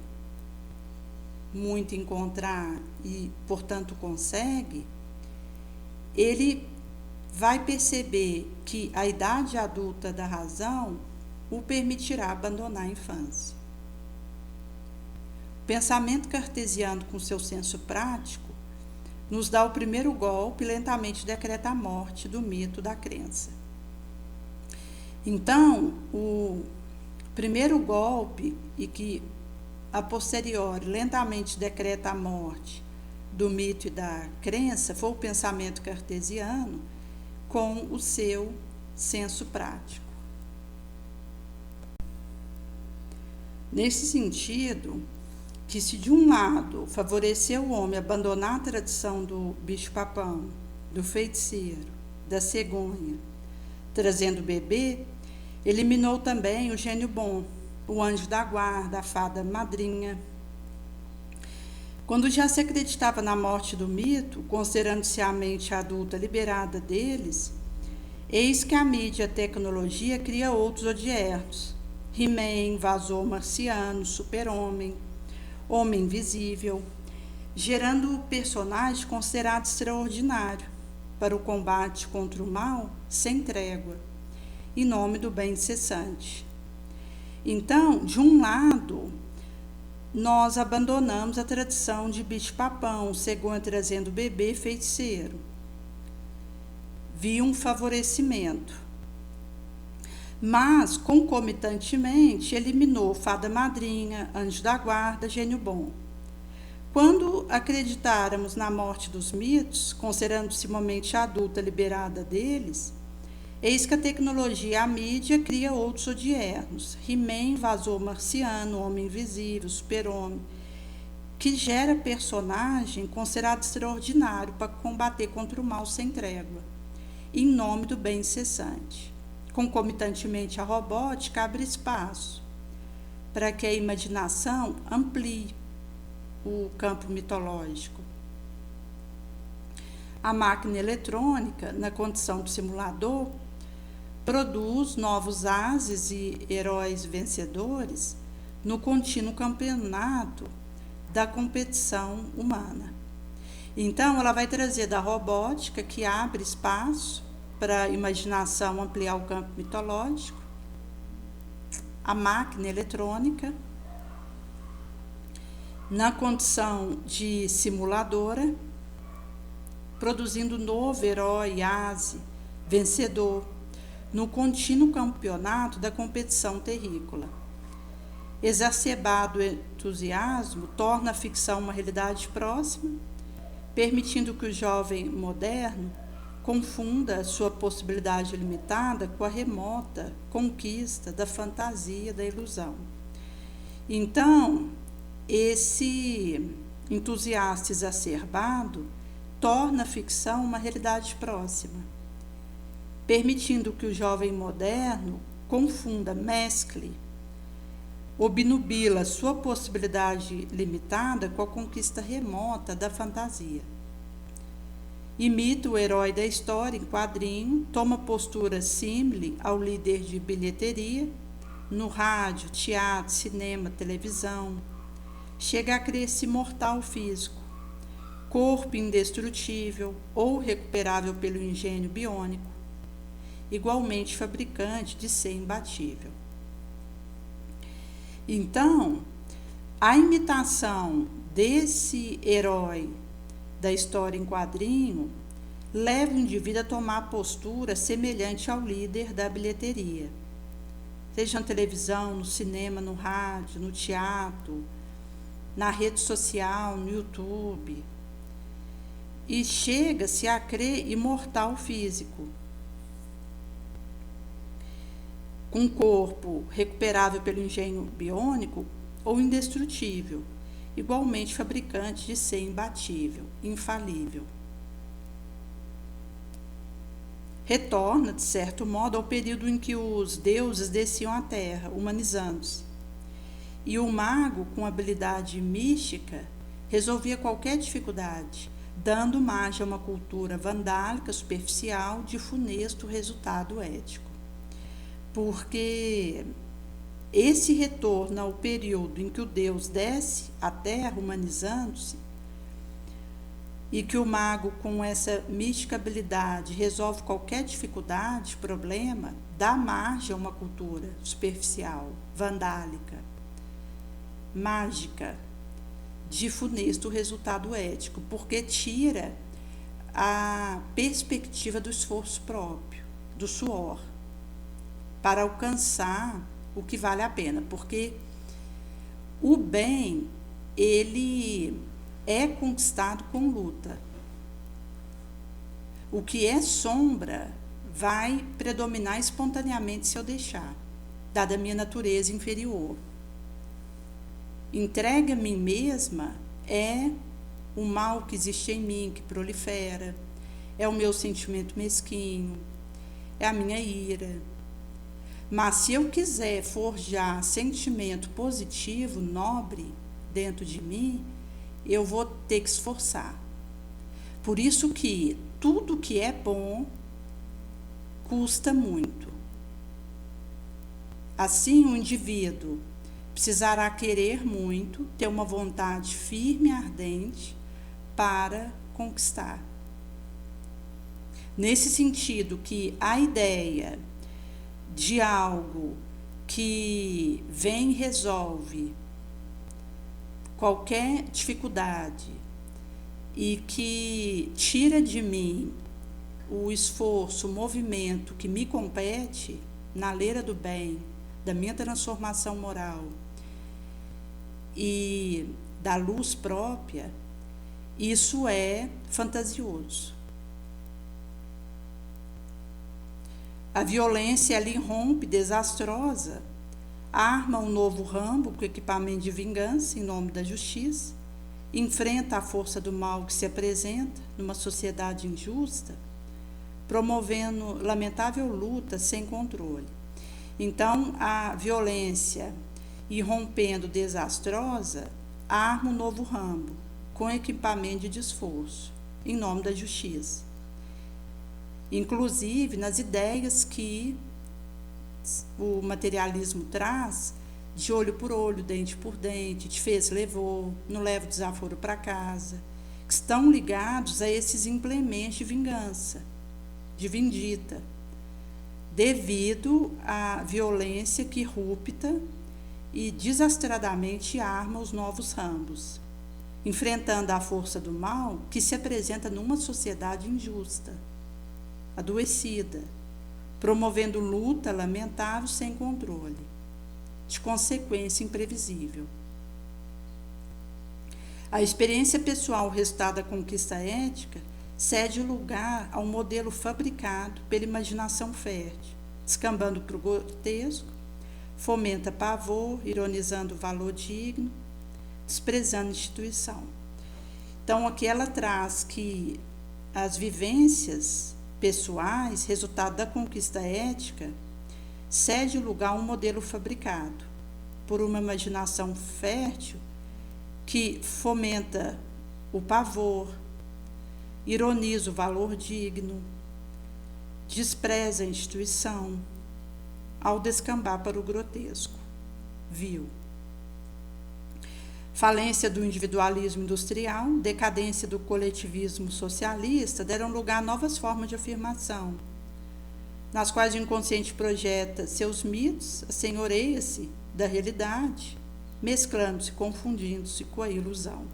muito encontrar e, portanto, consegue, ele vai perceber que a idade adulta da razão o permitirá abandonar a infância. O pensamento cartesiano, com seu senso prático, nos dá o primeiro golpe e lentamente decreta a morte do mito da crença. Então, o primeiro golpe, e que a posteriori lentamente decreta a morte do mito e da crença, foi o pensamento cartesiano com o seu senso prático. Nesse sentido, que se de um lado favoreceu o homem abandonar a tradição do bicho-papão, do feiticeiro, da cegonha, trazendo o bebê, eliminou também o gênio bom, o anjo da guarda, a fada madrinha. Quando já se acreditava na morte do mito, considerando-se a mente adulta liberada deles, eis que a mídia e a tecnologia cria outros odiernos: He-Man, invasor marciano, super-homem, homem invisível, gerando o personagem considerado extraordinário para o combate contra o mal sem trégua, em nome do bem incessante. Então, de um lado, nós abandonamos a tradição de bicho-papão, cegonha trazendo bebê feiticeiro. Via um favorecimento. Mas, concomitantemente, eliminou fada madrinha, anjo da guarda, gênio bom. Quando acreditáramos na morte dos mitos, considerando-se uma mente adulta liberada deles, eis que a tecnologia e a mídia cria outros odiernos: He-Man, invasor marciano, homem invisível, super-homem, que gera personagem considerado extraordinário para combater contra o mal sem trégua, em nome do bem incessante. Concomitantemente, a robótica abre espaço para que a imaginação amplie o campo mitológico. A máquina eletrônica, na condição do simulador, produz novos ases e heróis vencedores no contínuo campeonato da competição humana. Então, ela vai trazer da robótica, que abre espaço para a imaginação ampliar o campo mitológico, a máquina eletrônica, na condição de simuladora, produzindo novo herói, ase, vencedor, no contínuo campeonato da competição terrícola. Exacerbado entusiasmo torna a ficção uma realidade próxima, permitindo que o jovem moderno confunda sua possibilidade limitada com a remota conquista da fantasia, da ilusão. Então, esse entusiasta exacerbado torna a ficção uma realidade próxima, permitindo que o jovem moderno confunda, mescle, obnubila sua possibilidade limitada com a conquista remota da fantasia. Imita o herói da história em quadrinho, toma postura símile ao líder de bilheteria, no rádio, teatro, cinema, televisão. Chega a crer-se imortal físico, corpo indestrutível ou recuperável pelo engenho biônico, igualmente fabricante de ser imbatível. Então, a imitação desse herói da história em quadrinho leva o indivíduo a tomar postura semelhante ao líder da bilheteria, seja na televisão, no cinema, no rádio, no teatro, na rede social, no YouTube, e chega-se a crer imortal físico, com corpo recuperável pelo engenho biônico ou indestrutível, igualmente fabricante de ser imbatível, infalível. Retorna, de certo modo, ao período em que os deuses desciam à terra, humanizando-se, e o mago, com habilidade mística, resolvia qualquer dificuldade, dando margem a uma cultura vandálica, superficial, de funesto resultado ético. Porque esse retorno ao período em que o Deus desce à terra, humanizando-se, e que o mago, com essa mística habilidade, resolve qualquer dificuldade, problema, dá margem a uma cultura superficial, vandálica, mágica, de funesto resultado ético, porque tira a perspectiva do esforço próprio, do suor, para alcançar o que vale a pena, porque o bem, ele é conquistado com luta. O que é sombra vai predominar espontaneamente se eu deixar, dada a minha natureza inferior. Entregue a mim mesma é o mal que existe em mim, que prolifera, é o meu sentimento mesquinho, é a minha ira. Mas se eu quiser forjar sentimento positivo, nobre, dentro de mim, eu vou ter que esforçar. Por isso que tudo que é bom custa muito. Assim, o indivíduo precisará querer muito, ter uma vontade firme e ardente para conquistar. Nesse sentido que a ideia de algo que vem e resolve qualquer dificuldade e que tira de mim o esforço, o movimento que me compete na leira do bem, da minha transformação moral e da luz própria, isso é fantasioso. A violência ali irrompe, desastrosa, arma um novo Rambo com equipamento de vingança em nome da justiça, enfrenta a força do mal que se apresenta numa sociedade injusta, promovendo lamentável luta sem controle. Então, a violência irrompendo desastrosa arma um novo Rambo com equipamento de esforço, em nome da justiça. Inclusive nas ideias que o materialismo traz, de olho por olho, dente por dente, te fez, levou, não leva o desaforo para casa, que estão ligados a esses implementos de vingança, de vindita, devido à violência que irrupta e desastradamente arma os novos ramos, enfrentando a força do mal que se apresenta numa sociedade injusta, adoecida, promovendo luta lamentável sem controle, de consequência imprevisível. A experiência pessoal, resultado da conquista ética, cede lugar ao modelo fabricado pela imaginação fértil, descambando para o grotesco, fomenta pavor, ironizando o valor digno, desprezando a instituição. Então, aqui ela traz que as vivências pessoais, resultado da conquista ética, cede lugar a um modelo fabricado por uma imaginação fértil que fomenta o pavor, ironiza o valor digno, despreza a instituição, ao descambar para o grotesco, vil. Falência do individualismo industrial, decadência do coletivismo socialista deram lugar a novas formas de afirmação, nas quais o inconsciente projeta seus mitos, assenhoreia-se da realidade, mesclando-se, confundindo-se com a ilusão.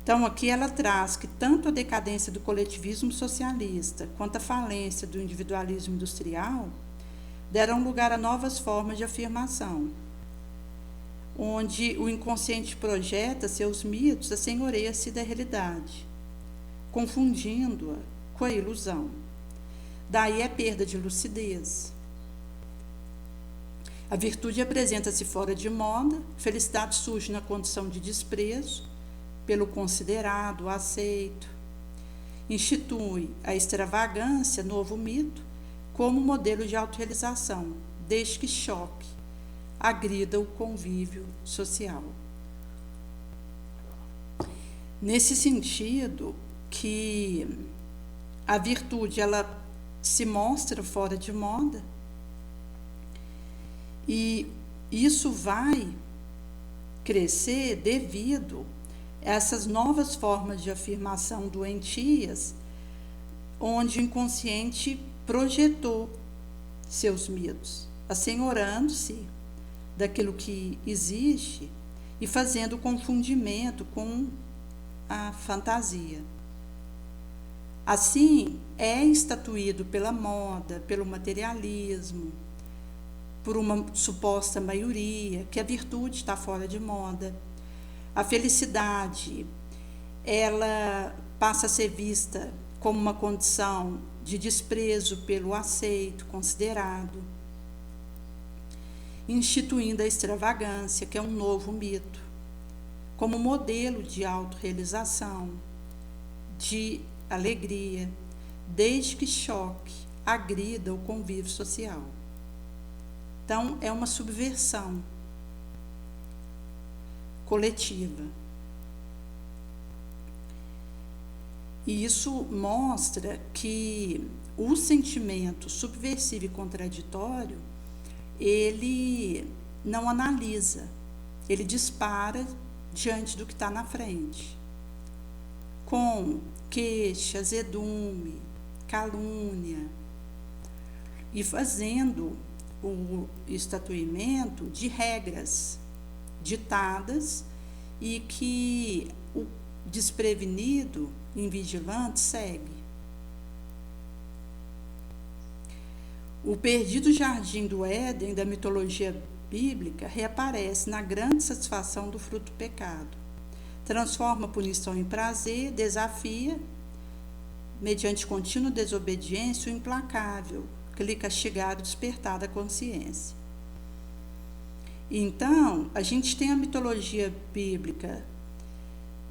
Então, aqui ela traz que tanto a decadência do coletivismo socialista quanto a falência do individualismo industrial deram lugar a novas formas de afirmação, onde o inconsciente projeta seus mitos, assenhoreia-se da realidade, confundindo-a com a ilusão. Daí a perda de lucidez. A virtude apresenta-se fora de moda, felicidade surge na condição de desprezo pelo considerado, aceito. Institui a extravagância, novo mito, como modelo de autorrealização, desde que choque, agrida o convívio social. Nesse sentido, que a virtude ela se mostra fora de moda, e isso vai crescer devido a essas novas formas de afirmação doentias, onde o inconsciente projetou seus medos, assenhorando-se daquilo que existe e fazendo o confundimento com a fantasia. Assim, é estatuído pela moda, pelo materialismo, por uma suposta maioria, que a virtude está fora de moda. A felicidade, ela passa a ser vista como uma condição de desprezo pelo aceito, considerado, instituindo a extravagância, que é um novo mito, como modelo de autorrealização, de alegria, desde que choque, agrida o convívio social. Então, é uma subversão coletiva. E isso mostra que o sentimento subversivo e contraditório, ele não analisa, ele dispara diante do que está na frente, com queixa, azedume, calúnia, e fazendo o estatuimento de regras ditadas e que o desprevenido, invigilante, segue. O perdido jardim do Éden da mitologia bíblica reaparece na grande satisfação do fruto do pecado. Transforma a punição em prazer, desafia, mediante contínua desobediência, o implacável, que lhe castigara o despertar da consciência. Então, a gente tem a mitologia bíblica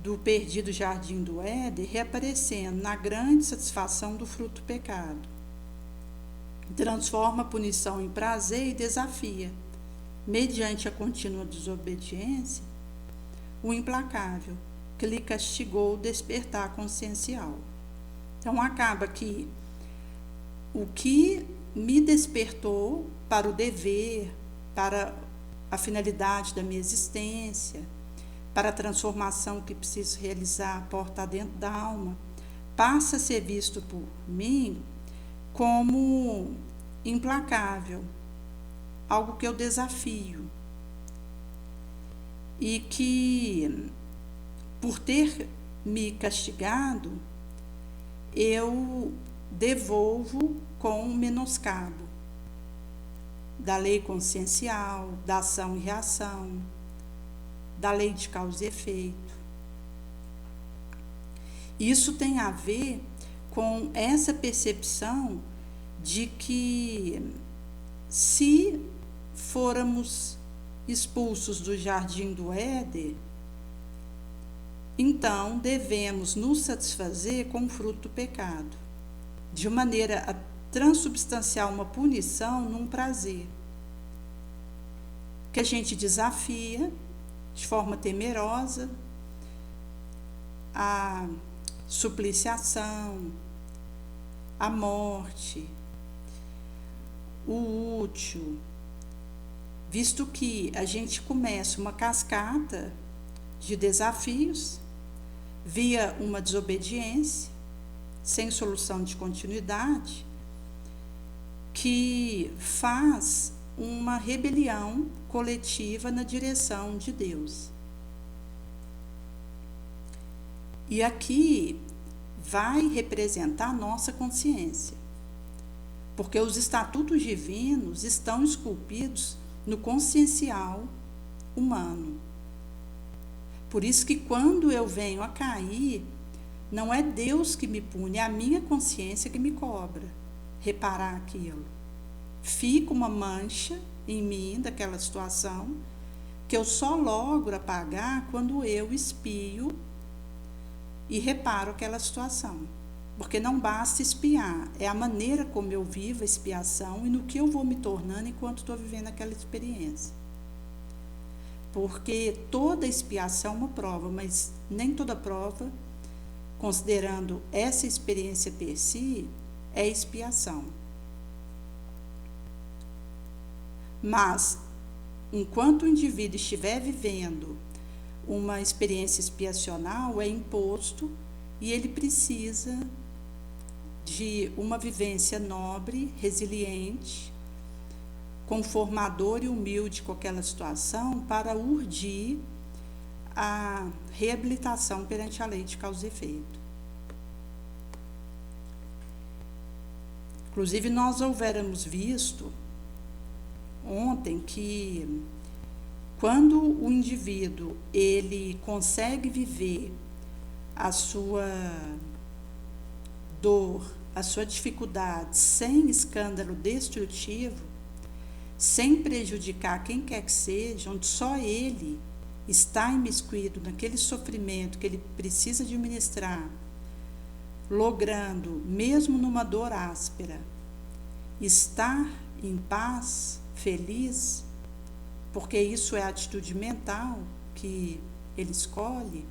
do perdido jardim do Éden reaparecendo na grande satisfação do fruto do pecado. Transforma a punição em prazer e desafia, mediante a contínua desobediência, o implacável, que lhe castigou o despertar consciencial. Então, acaba que o que me despertou para o dever, para a finalidade da minha existência, para a transformação que preciso realizar, porta dentro da alma, passa a ser visto por mim como implacável, algo que eu desafio. E que, por ter me castigado, eu devolvo com menoscabo da lei consciencial, da ação e reação, da lei de causa e efeito. Isso tem a ver com essa percepção de que, se fôramos expulsos do jardim do Éden, então devemos nos satisfazer com o fruto do pecado, de maneira a transubstanciar uma punição num prazer, que a gente desafia de forma temerosa a supliciação, a morte, o útil, visto que a gente começa uma cascata de desafios via uma desobediência sem solução de continuidade, que faz uma rebelião coletiva na direção de Deus. E aqui vai representar a nossa consciência, porque os estatutos divinos estão esculpidos no consciencial humano. Por isso que quando eu venho a cair, não é Deus que me pune, é a minha consciência que me cobra reparar aquilo. Fica uma mancha em mim daquela situação que eu só logro apagar quando eu expio e reparo aquela situação. Porque não basta expiar, é a maneira como eu vivo a expiação e no que eu vou me tornando enquanto estou vivendo aquela experiência. Porque toda expiação é uma prova, mas nem toda prova, considerando essa experiência per si, é expiação. Mas, enquanto o indivíduo estiver vivendo uma experiência expiacional, é imposto e ele precisa de uma vivência nobre, resiliente, conformadora e humilde com aquela situação para urdir a reabilitação perante a lei de causa e efeito. Inclusive, nós houvéramos visto ontem que quando o indivíduo ele consegue viver a sua dor, a sua dificuldade sem escândalo destrutivo, sem prejudicar quem quer que seja, onde só ele está imiscuído naquele sofrimento que ele precisa administrar, logrando, mesmo numa dor áspera, estar em paz, feliz, porque isso é a atitude mental que ele escolhe,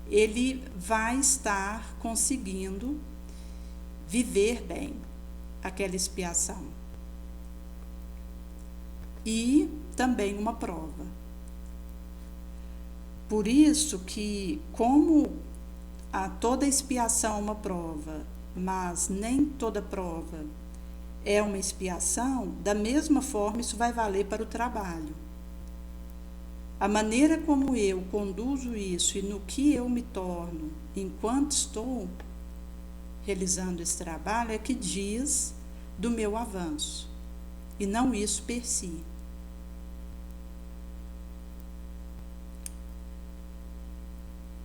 ele vai estar conseguindo viver bem aquela expiação. E também uma prova. Por isso que, como toda expiação é uma prova, mas nem toda prova é uma expiação, da mesma forma isso vai valer para o trabalho. A maneira como eu conduzo isso e no que eu me torno enquanto estou realizando esse trabalho é que diz do meu avanço, e não isso per si.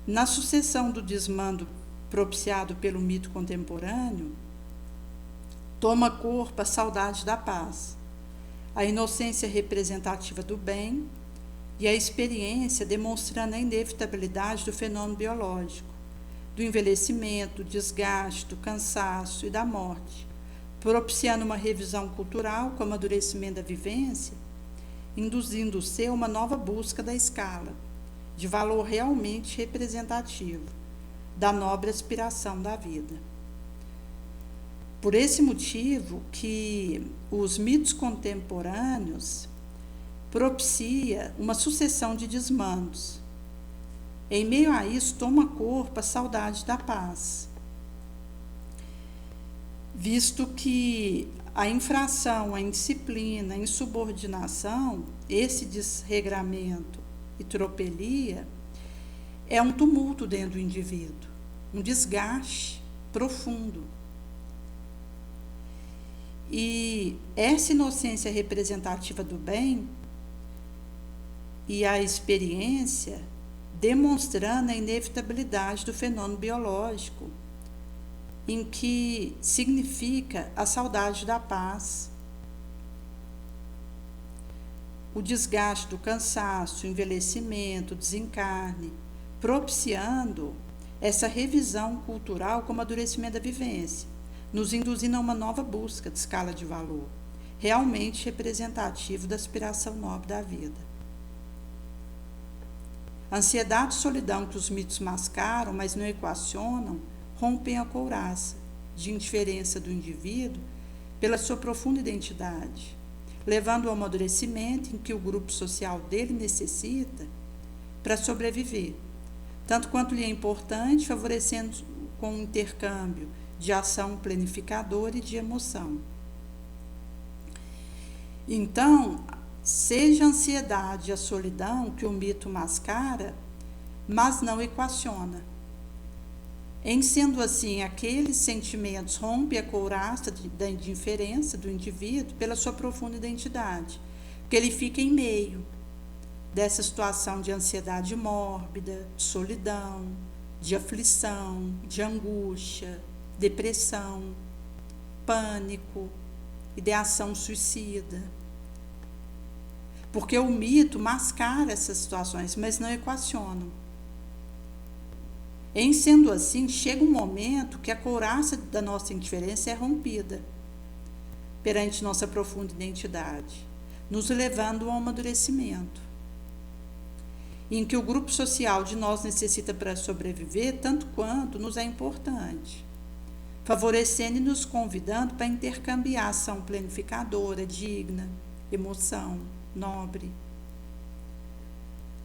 Na sucessão do desmando propiciado pelo mito contemporâneo, toma corpo a saudade da paz, a inocência representativa do bem e a experiência demonstrando a inevitabilidade do fenômeno biológico, do envelhecimento, do desgaste, do cansaço e da morte, propiciando uma revisão cultural com o amadurecimento da vivência, induzindo o ser a uma nova busca da escala, de valor realmente representativo da nobre aspiração da vida. Por esse motivo que os mitos contemporâneos propicia uma sucessão de desmandos. Em meio a isso, toma corpo a saudade da paz, visto que a infração, a indisciplina, a insubordinação, esse desregramento e tropelia, é um tumulto dentro do indivíduo, um desgaste profundo. E essa inocência representativa do bem e a experiência demonstrando a inevitabilidade do fenômeno biológico, em que significa a saudade da paz, o desgaste do cansaço, o envelhecimento, o desencarne, propiciando essa revisão cultural como amadurecimento da vivência, nos induzindo a uma nova busca de escala de valor, realmente representativo da aspiração nobre da vida. A ansiedade e solidão que os mitos mascaram, mas não equacionam, rompem a couraça de indiferença do indivíduo pela sua profunda identidade, levando ao amadurecimento em que o grupo social dele necessita para sobreviver, tanto quanto lhe é importante, favorecendo com o intercâmbio de ação planificadora e de emoção. Então, seja a ansiedade e a solidão que o mito mascara, mas não equaciona. Em sendo assim, aqueles sentimentos rompem a couraça da indiferença do indivíduo pela sua profunda identidade, porque ele fica em meio dessa situação de ansiedade mórbida, de solidão, de aflição, de angústia, depressão, pânico, ideação suicida. Porque o mito mascara essas situações, mas não equacionam. Em sendo assim, chega um momento que a couraça da nossa indiferença é rompida perante nossa profunda identidade, nos levando ao amadurecimento, em que o grupo social de nós necessita para sobreviver tanto quanto nos é importante, favorecendo e nos convidando para intercambiar ação planificadora, digna, emoção nobre.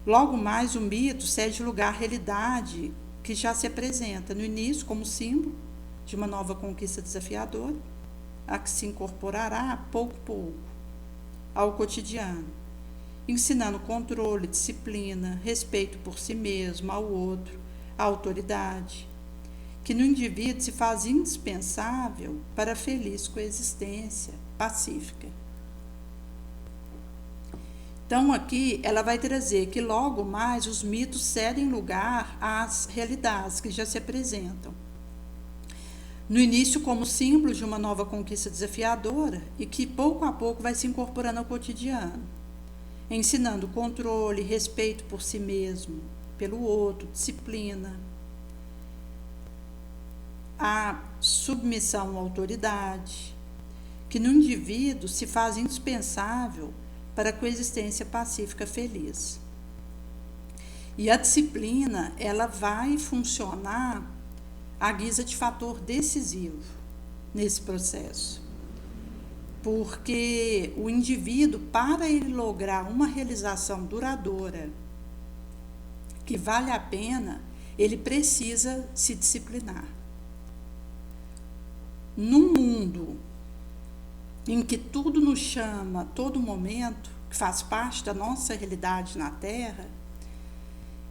Logo mais, o mito cede lugar à realidade que já se apresenta no início como símbolo de uma nova conquista desafiadora, a que se incorporará pouco a pouco ao cotidiano, ensinando controle, disciplina, respeito por si mesmo, ao outro, a autoridade, que no indivíduo se faz indispensável para a feliz coexistência pacífica. Então, aqui ela vai trazer que logo mais os mitos cedem lugar às realidades que já se apresentam. No início, como símbolo de uma nova conquista desafiadora e que pouco a pouco vai se incorporando ao cotidiano, ensinando controle, respeito por si mesmo, pelo outro, disciplina, a submissão à autoridade, que no indivíduo se faz indispensável para a coexistência pacífica feliz. E a disciplina, ela vai funcionar à guisa de fator decisivo nesse processo. Porque o indivíduo, para ele lograr uma realização duradoura que vale a pena, ele precisa se disciplinar. Num mundo em que tudo nos chama a todo momento, que faz parte da nossa realidade na Terra,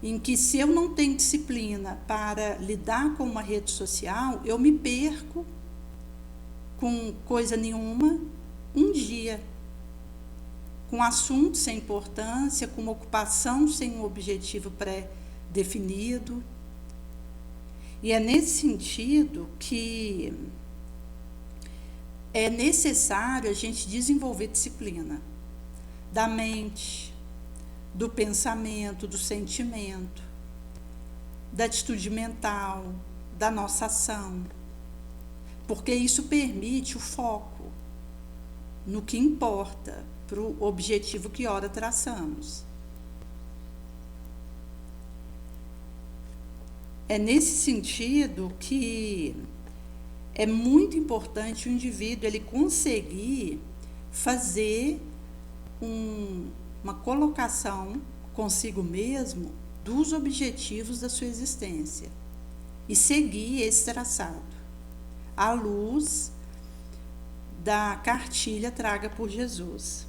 em que se eu não tenho disciplina para lidar com uma rede social, eu me perco com coisa nenhuma um dia, com assuntos sem importância, com uma ocupação sem um objetivo pré-definido. E é nesse sentido que é necessário a gente desenvolver disciplina da mente, do pensamento, do sentimento, da atitude mental, da nossa ação, porque isso permite o foco no que importa para o objetivo que ora traçamos. É nesse sentido que é muito importante o indivíduo ele conseguir fazer uma colocação consigo mesmo dos objetivos da sua existência e seguir esse traçado à luz da cartilha traga por Jesus.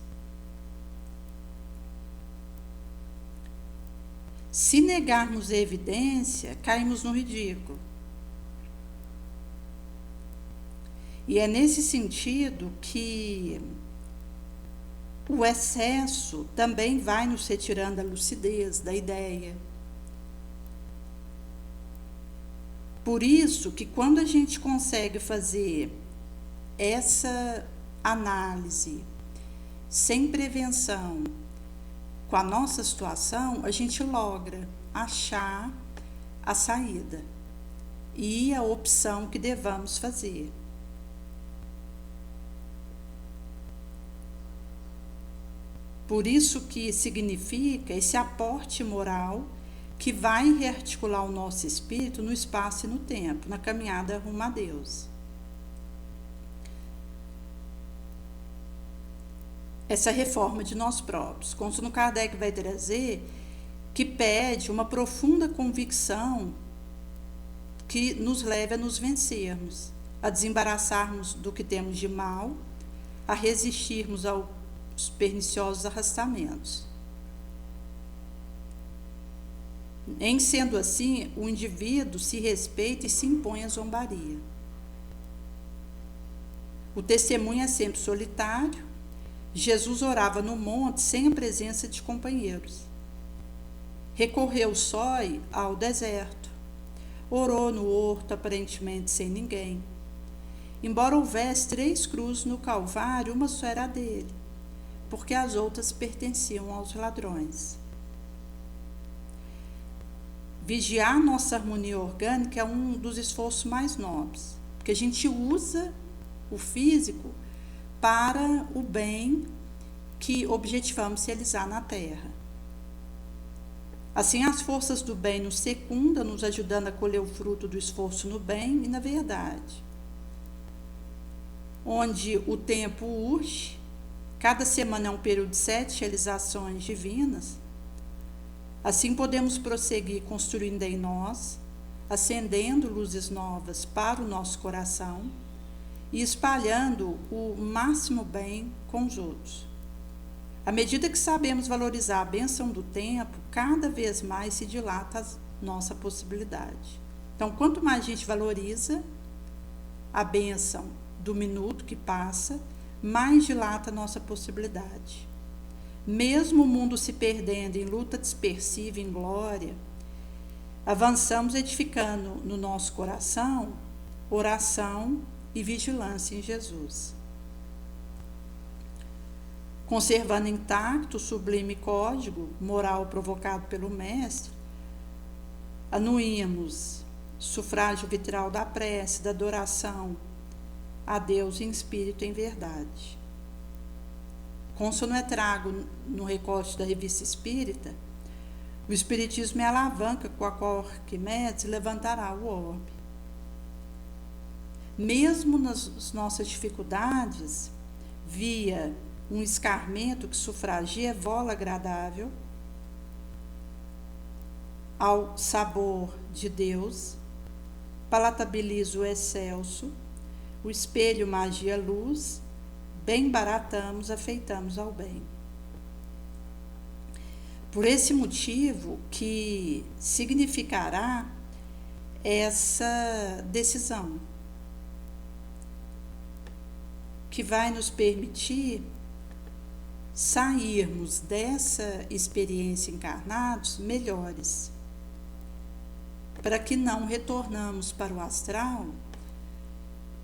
Se negarmos a evidência, caímos no ridículo. E é nesse sentido que o excesso também vai nos retirando a lucidez da ideia. Por isso que quando a gente consegue fazer essa análise sem prevenção com a nossa situação, a gente logra achar a saída e a opção que devamos fazer. Por isso que significa esse aporte moral que vai rearticular o nosso espírito no espaço e no tempo, na caminhada rumo a Deus. Essa reforma de nós próprios. Constantino Kardec vai trazer que pede uma profunda convicção que nos leve a nos vencermos, a desembaraçarmos do que temos de mal, a resistirmos aos perniciosos arrastamentos. Em sendo assim, o indivíduo se respeita e se impõe à zombaria. O testemunho é sempre solitário. Jesus orava no monte sem a presença de companheiros. Recorreu só ao deserto. Orou no horto aparentemente sem ninguém. Embora houvesse 3 cruzes no Calvário, uma só era dele, porque as outras pertenciam aos ladrões. Vigiar nossa harmonia orgânica é um dos esforços mais nobres, porque a gente usa o físico para o bem que objetivamos realizar na Terra. Assim, as forças do bem nos secundam, nos ajudando a colher o fruto do esforço no bem e na verdade. Onde o tempo urge, cada semana é um período de 7 realizações divinas. Assim podemos prosseguir construindo em nós, acendendo luzes novas para o nosso coração e espalhando o máximo bem com os outros. À medida que sabemos valorizar a bênção do tempo, cada vez mais se dilata a nossa possibilidade. Então, quanto mais a gente valoriza a bênção do minuto que passa, mais dilata a nossa possibilidade. Mesmo o mundo se perdendo em luta dispersiva, em glória, avançamos edificando no nosso coração oração e vigilância em Jesus. Conservando intacto o sublime código moral provocado pelo Mestre, anuímos sufrágio vitral da prece, da adoração a Deus em espírito e em verdade. Consono é trago no recorte da Revista Espírita, o Espiritismo é a alavanca com a qual Arquimedes levantará o orbe. Mesmo nas nossas dificuldades, via um escarmento que sufragia vola agradável ao sabor de Deus, palatabiliza o excelso, o espelho magia luz, bem baratamos, afeitamos ao bem. Por esse motivo que significará essa decisão, que vai nos permitir sairmos dessa experiência encarnados melhores, para que não retornamos para o astral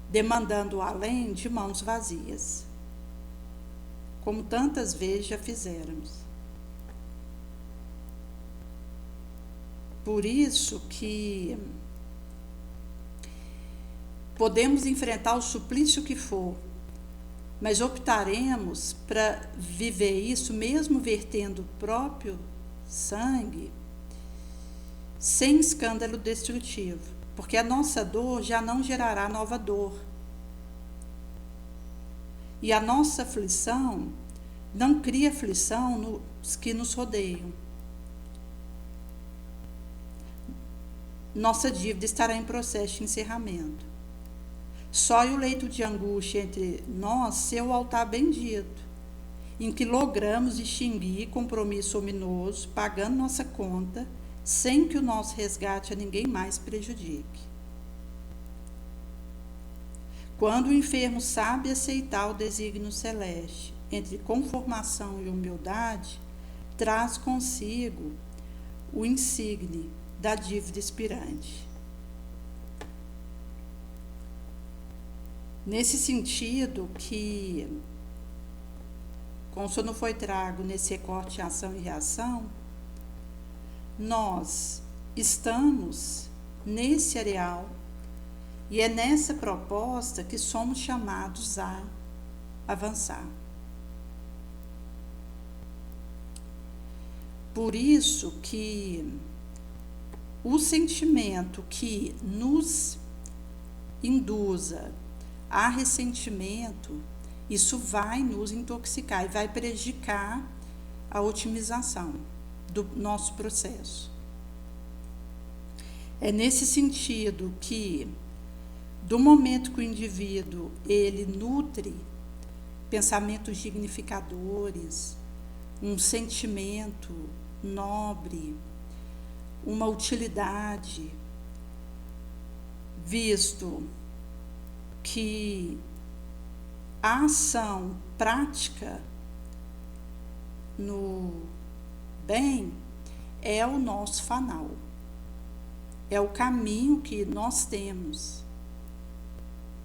demandando o além de mãos vazias, como tantas vezes já fizemos. Por isso que podemos enfrentar o suplício que for, mas optaremos para viver isso mesmo vertendo o próprio sangue, sem escândalo destrutivo, porque a nossa dor já não gerará nova dor. E a nossa aflição não cria aflição nos que nos rodeiam. Nossa dívida estará em processo de encerramento. Só o leito de angústia entre nós ser o altar bendito, em que logramos extinguir compromisso ominoso, pagando nossa conta, sem que o nosso resgate a ninguém mais prejudique. Quando o enfermo sabe aceitar o desígnio celeste, entre conformação e humildade, traz consigo o insigne da dívida expirante. Nesse sentido que, como isso não foi trago nesse recorte de ação e reação, nós estamos nesse areal e é nessa proposta que somos chamados a avançar. Por isso que o sentimento que nos induza a ressentimento, isso vai nos intoxicar e vai prejudicar a otimização do nosso processo. É nesse sentido que, do momento que o indivíduo ele nutre pensamentos dignificadores, um sentimento nobre, uma utilidade, visto que a ação prática no bem é o nosso fanal, é o caminho que nós temos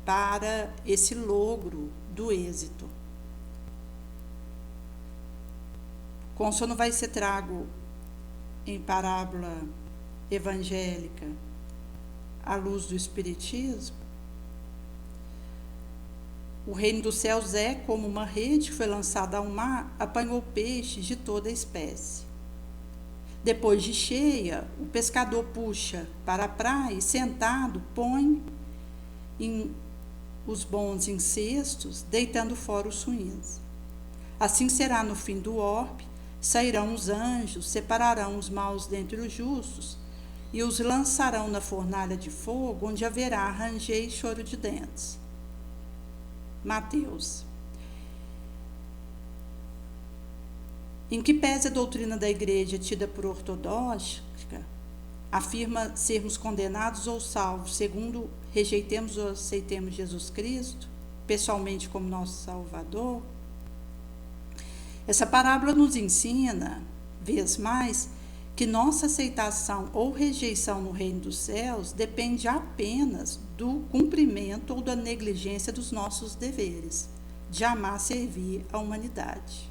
para esse logro do êxito. Como isso não vai ser trago em parábola evangélica à luz do Espiritismo, o reino dos céus é como uma rede que foi lançada ao mar, apanhou peixes de toda a espécie. Depois de cheia, o pescador puxa para a praia e, sentado, põe em os bons em cestos, deitando fora os ruins. Assim será no fim do orbe, sairão os anjos, separarão os maus dentre os justos e os lançarão na fornalha de fogo, onde haverá ranger e choro de dentes. Mateus. Em que pese a doutrina da igreja tida por ortodoxa, afirma sermos condenados ou salvos segundo rejeitemos ou aceitemos Jesus Cristo, pessoalmente como nosso Salvador, essa parábola nos ensina, vez mais, que nossa aceitação ou rejeição no reino dos céus depende apenas do cumprimento ou da negligência dos nossos deveres, de amar e servir a humanidade.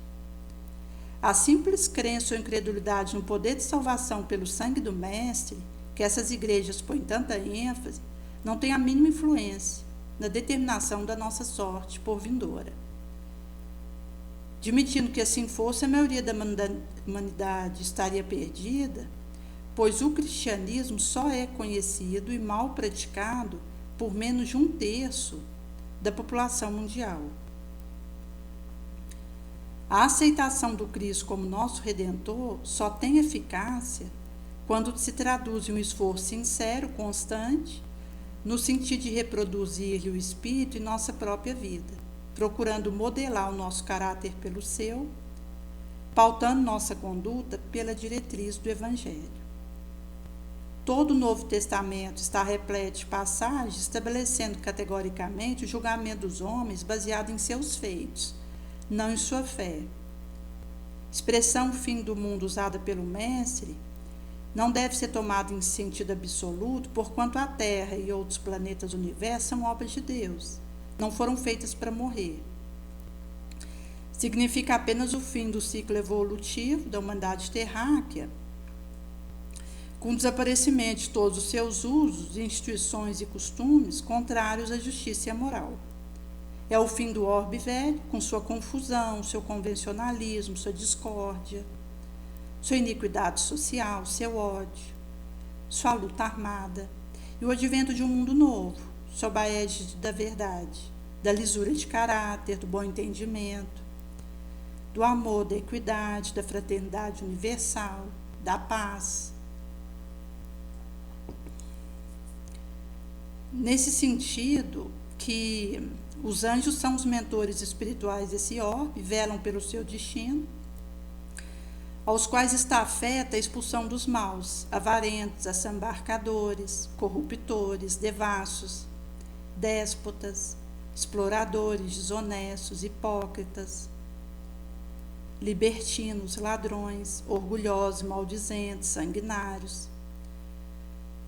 A simples crença ou incredulidade no poder de salvação pelo sangue do Mestre, que essas igrejas põem tanta ênfase, não tem a mínima influência na determinação da nossa sorte por vindoura. Admitindo que assim fosse, a maioria da humanidade estaria perdida, pois o cristianismo só é conhecido e mal praticado por menos de 1/3 da população mundial. A aceitação do Cristo como nosso Redentor só tem eficácia quando se traduz em um esforço sincero, constante, no sentido de reproduzir o Espírito em nossa própria vida, procurando modelar o nosso caráter pelo seu, pautando nossa conduta pela diretriz do Evangelho. Todo o Novo Testamento está repleto de passagens estabelecendo categoricamente o julgamento dos homens baseado em seus feitos, não em sua fé. Expressão fim do mundo usada pelo Mestre não deve ser tomada em sentido absoluto, porquanto a Terra e outros planetas do universo são obras de Deus, não foram feitas para morrer. Significa apenas o fim do ciclo evolutivo da humanidade terráquea, com o desaparecimento de todos os seus usos, instituições e costumes contrários à justiça e à moral. É o fim do orbe velho, com sua confusão, seu convencionalismo, sua discórdia, sua iniquidade social, seu ódio. sua luta armada e o advento de um mundo novo, sob a égide da verdade, da lisura de caráter, do bom entendimento, do amor, da equidade, da fraternidade universal, da paz. Nesse sentido, que os anjos são os mentores espirituais desse orbe, velam pelo seu destino, aos quais está afeta a expulsão dos maus, avarentos, assambarcadores, corruptores, devassos, déspotas, exploradores, desonestos, hipócritas, libertinos, ladrões, orgulhosos, maldizentes, sanguinários.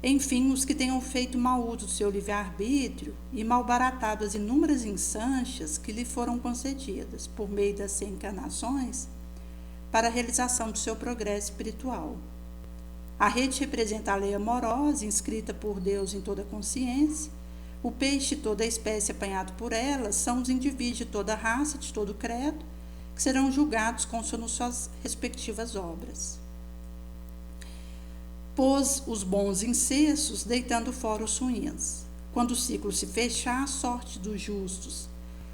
Enfim, os que tenham feito mau uso do seu livre-arbítrio e malbaratado as inúmeras ensanchas que lhe foram concedidas por meio das reencarnações para a realização do seu progresso espiritual. A rede representa a lei amorosa, inscrita por Deus em toda a consciência. O peixe e toda a espécie apanhado por ela são os indivíduos de toda a raça, de todo o credo, que serão julgados consoante suas respectivas obras. Pôs os bons incessos, deitando fora os ruins. Quando o ciclo se fechar, a sorte dos justos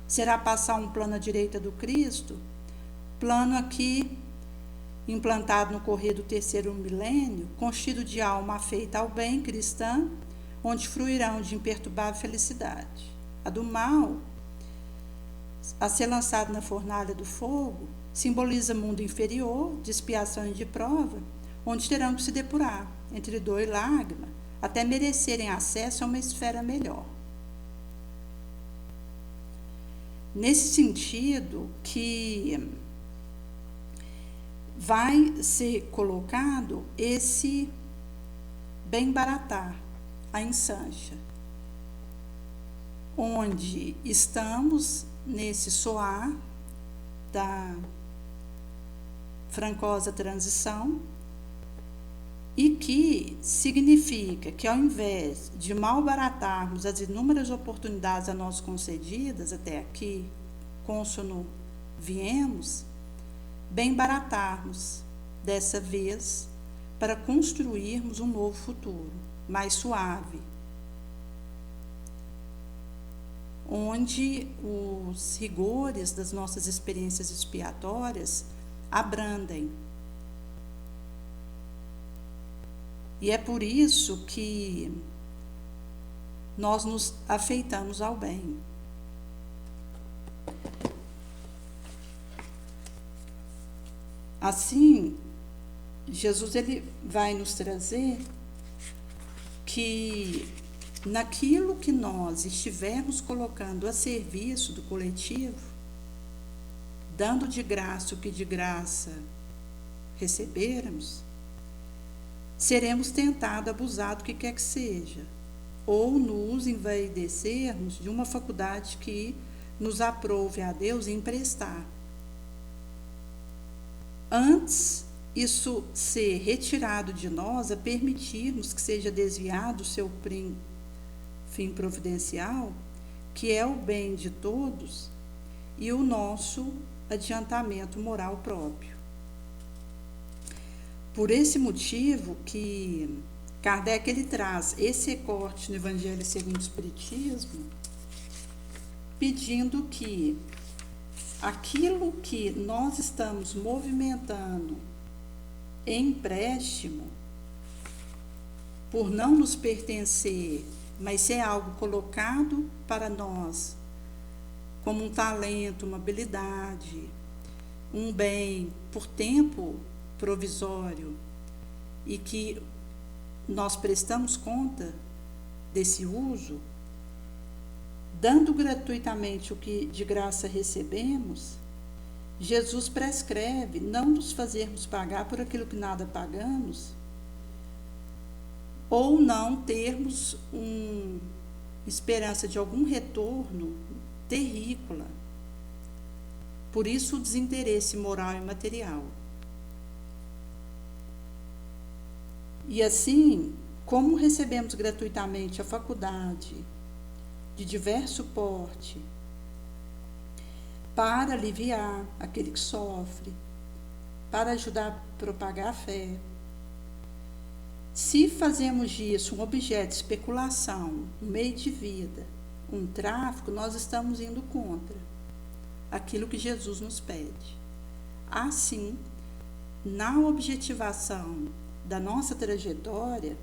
será passar um plano à direita do Cristo, plano aqui implantado no correr do terceiro milênio, constituído de alma afeita ao bem cristã, onde fruirão de imperturbável felicidade. A do mal, a ser lançado na fornalha do fogo, simboliza mundo inferior, de expiação e de prova, onde terão que se depurar, entre dor e lágrima, até merecerem acesso a uma esfera melhor. Nesse sentido que vai ser colocado esse bem baratar, a ensancha, onde estamos nesse soar da francosa transição, e que significa que, ao invés de malbaratarmos as inúmeras oportunidades a nós concedidas até aqui, consono viemos, bem baratarmos dessa vez para construirmos um novo futuro, mais suave, onde os rigores das nossas experiências expiatórias abrandem. E é por isso que nós nos afeitamos ao bem. Assim, Jesus ele vai nos trazer que naquilo que nós estivermos colocando a serviço do coletivo, dando de graça o que de graça recebermos, seremos tentados a abusar do que quer que seja, ou nos envaidecermos de uma faculdade que nos aprouve a Deus emprestar. Antes, isso ser retirado de nós, a permitirmos que seja desviado o seu fim providencial, que é o bem de todos e o nosso adiantamento moral próprio. Por esse motivo que Kardec ele traz esse recorte no Evangelho segundo o Espiritismo, pedindo que aquilo que nós estamos movimentando em empréstimo, por não nos pertencer, mas ser algo colocado para nós, como um talento, uma habilidade, um bem por tempo provisório, e que nós prestamos conta desse uso, dando gratuitamente o que de graça recebemos, Jesus prescreve não nos fazermos pagar por aquilo que nada pagamos, ou não termos esperança de algum retorno terrícola. Por isso o desinteresse moral e material. E assim, como recebemos gratuitamente a faculdade de diverso porte para aliviar aquele que sofre, para ajudar a propagar a fé, Se fazemos disso um objeto de especulação, um meio de vida, um tráfico, nós estamos indo contra aquilo que Jesus nos pede. Assim, na objetivação da nossa trajetória,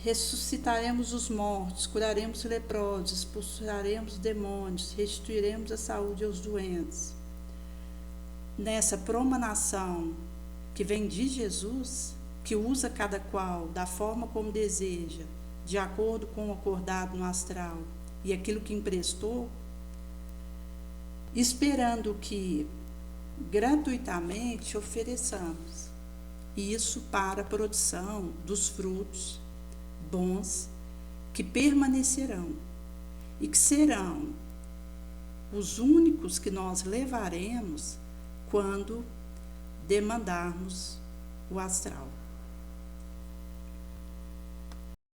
ressuscitaremos os mortos, curaremos leprosos, expulsaremos demônios, restituiremos a saúde aos doentes. Nessa promanação que vem de Jesus, que usa cada qual da forma como deseja, de acordo com o acordado no astral e aquilo que emprestou, esperando que gratuitamente ofereçamos isso para a produção dos frutos bons que permanecerão e que serão os únicos que nós levaremos quando demandarmos o astral.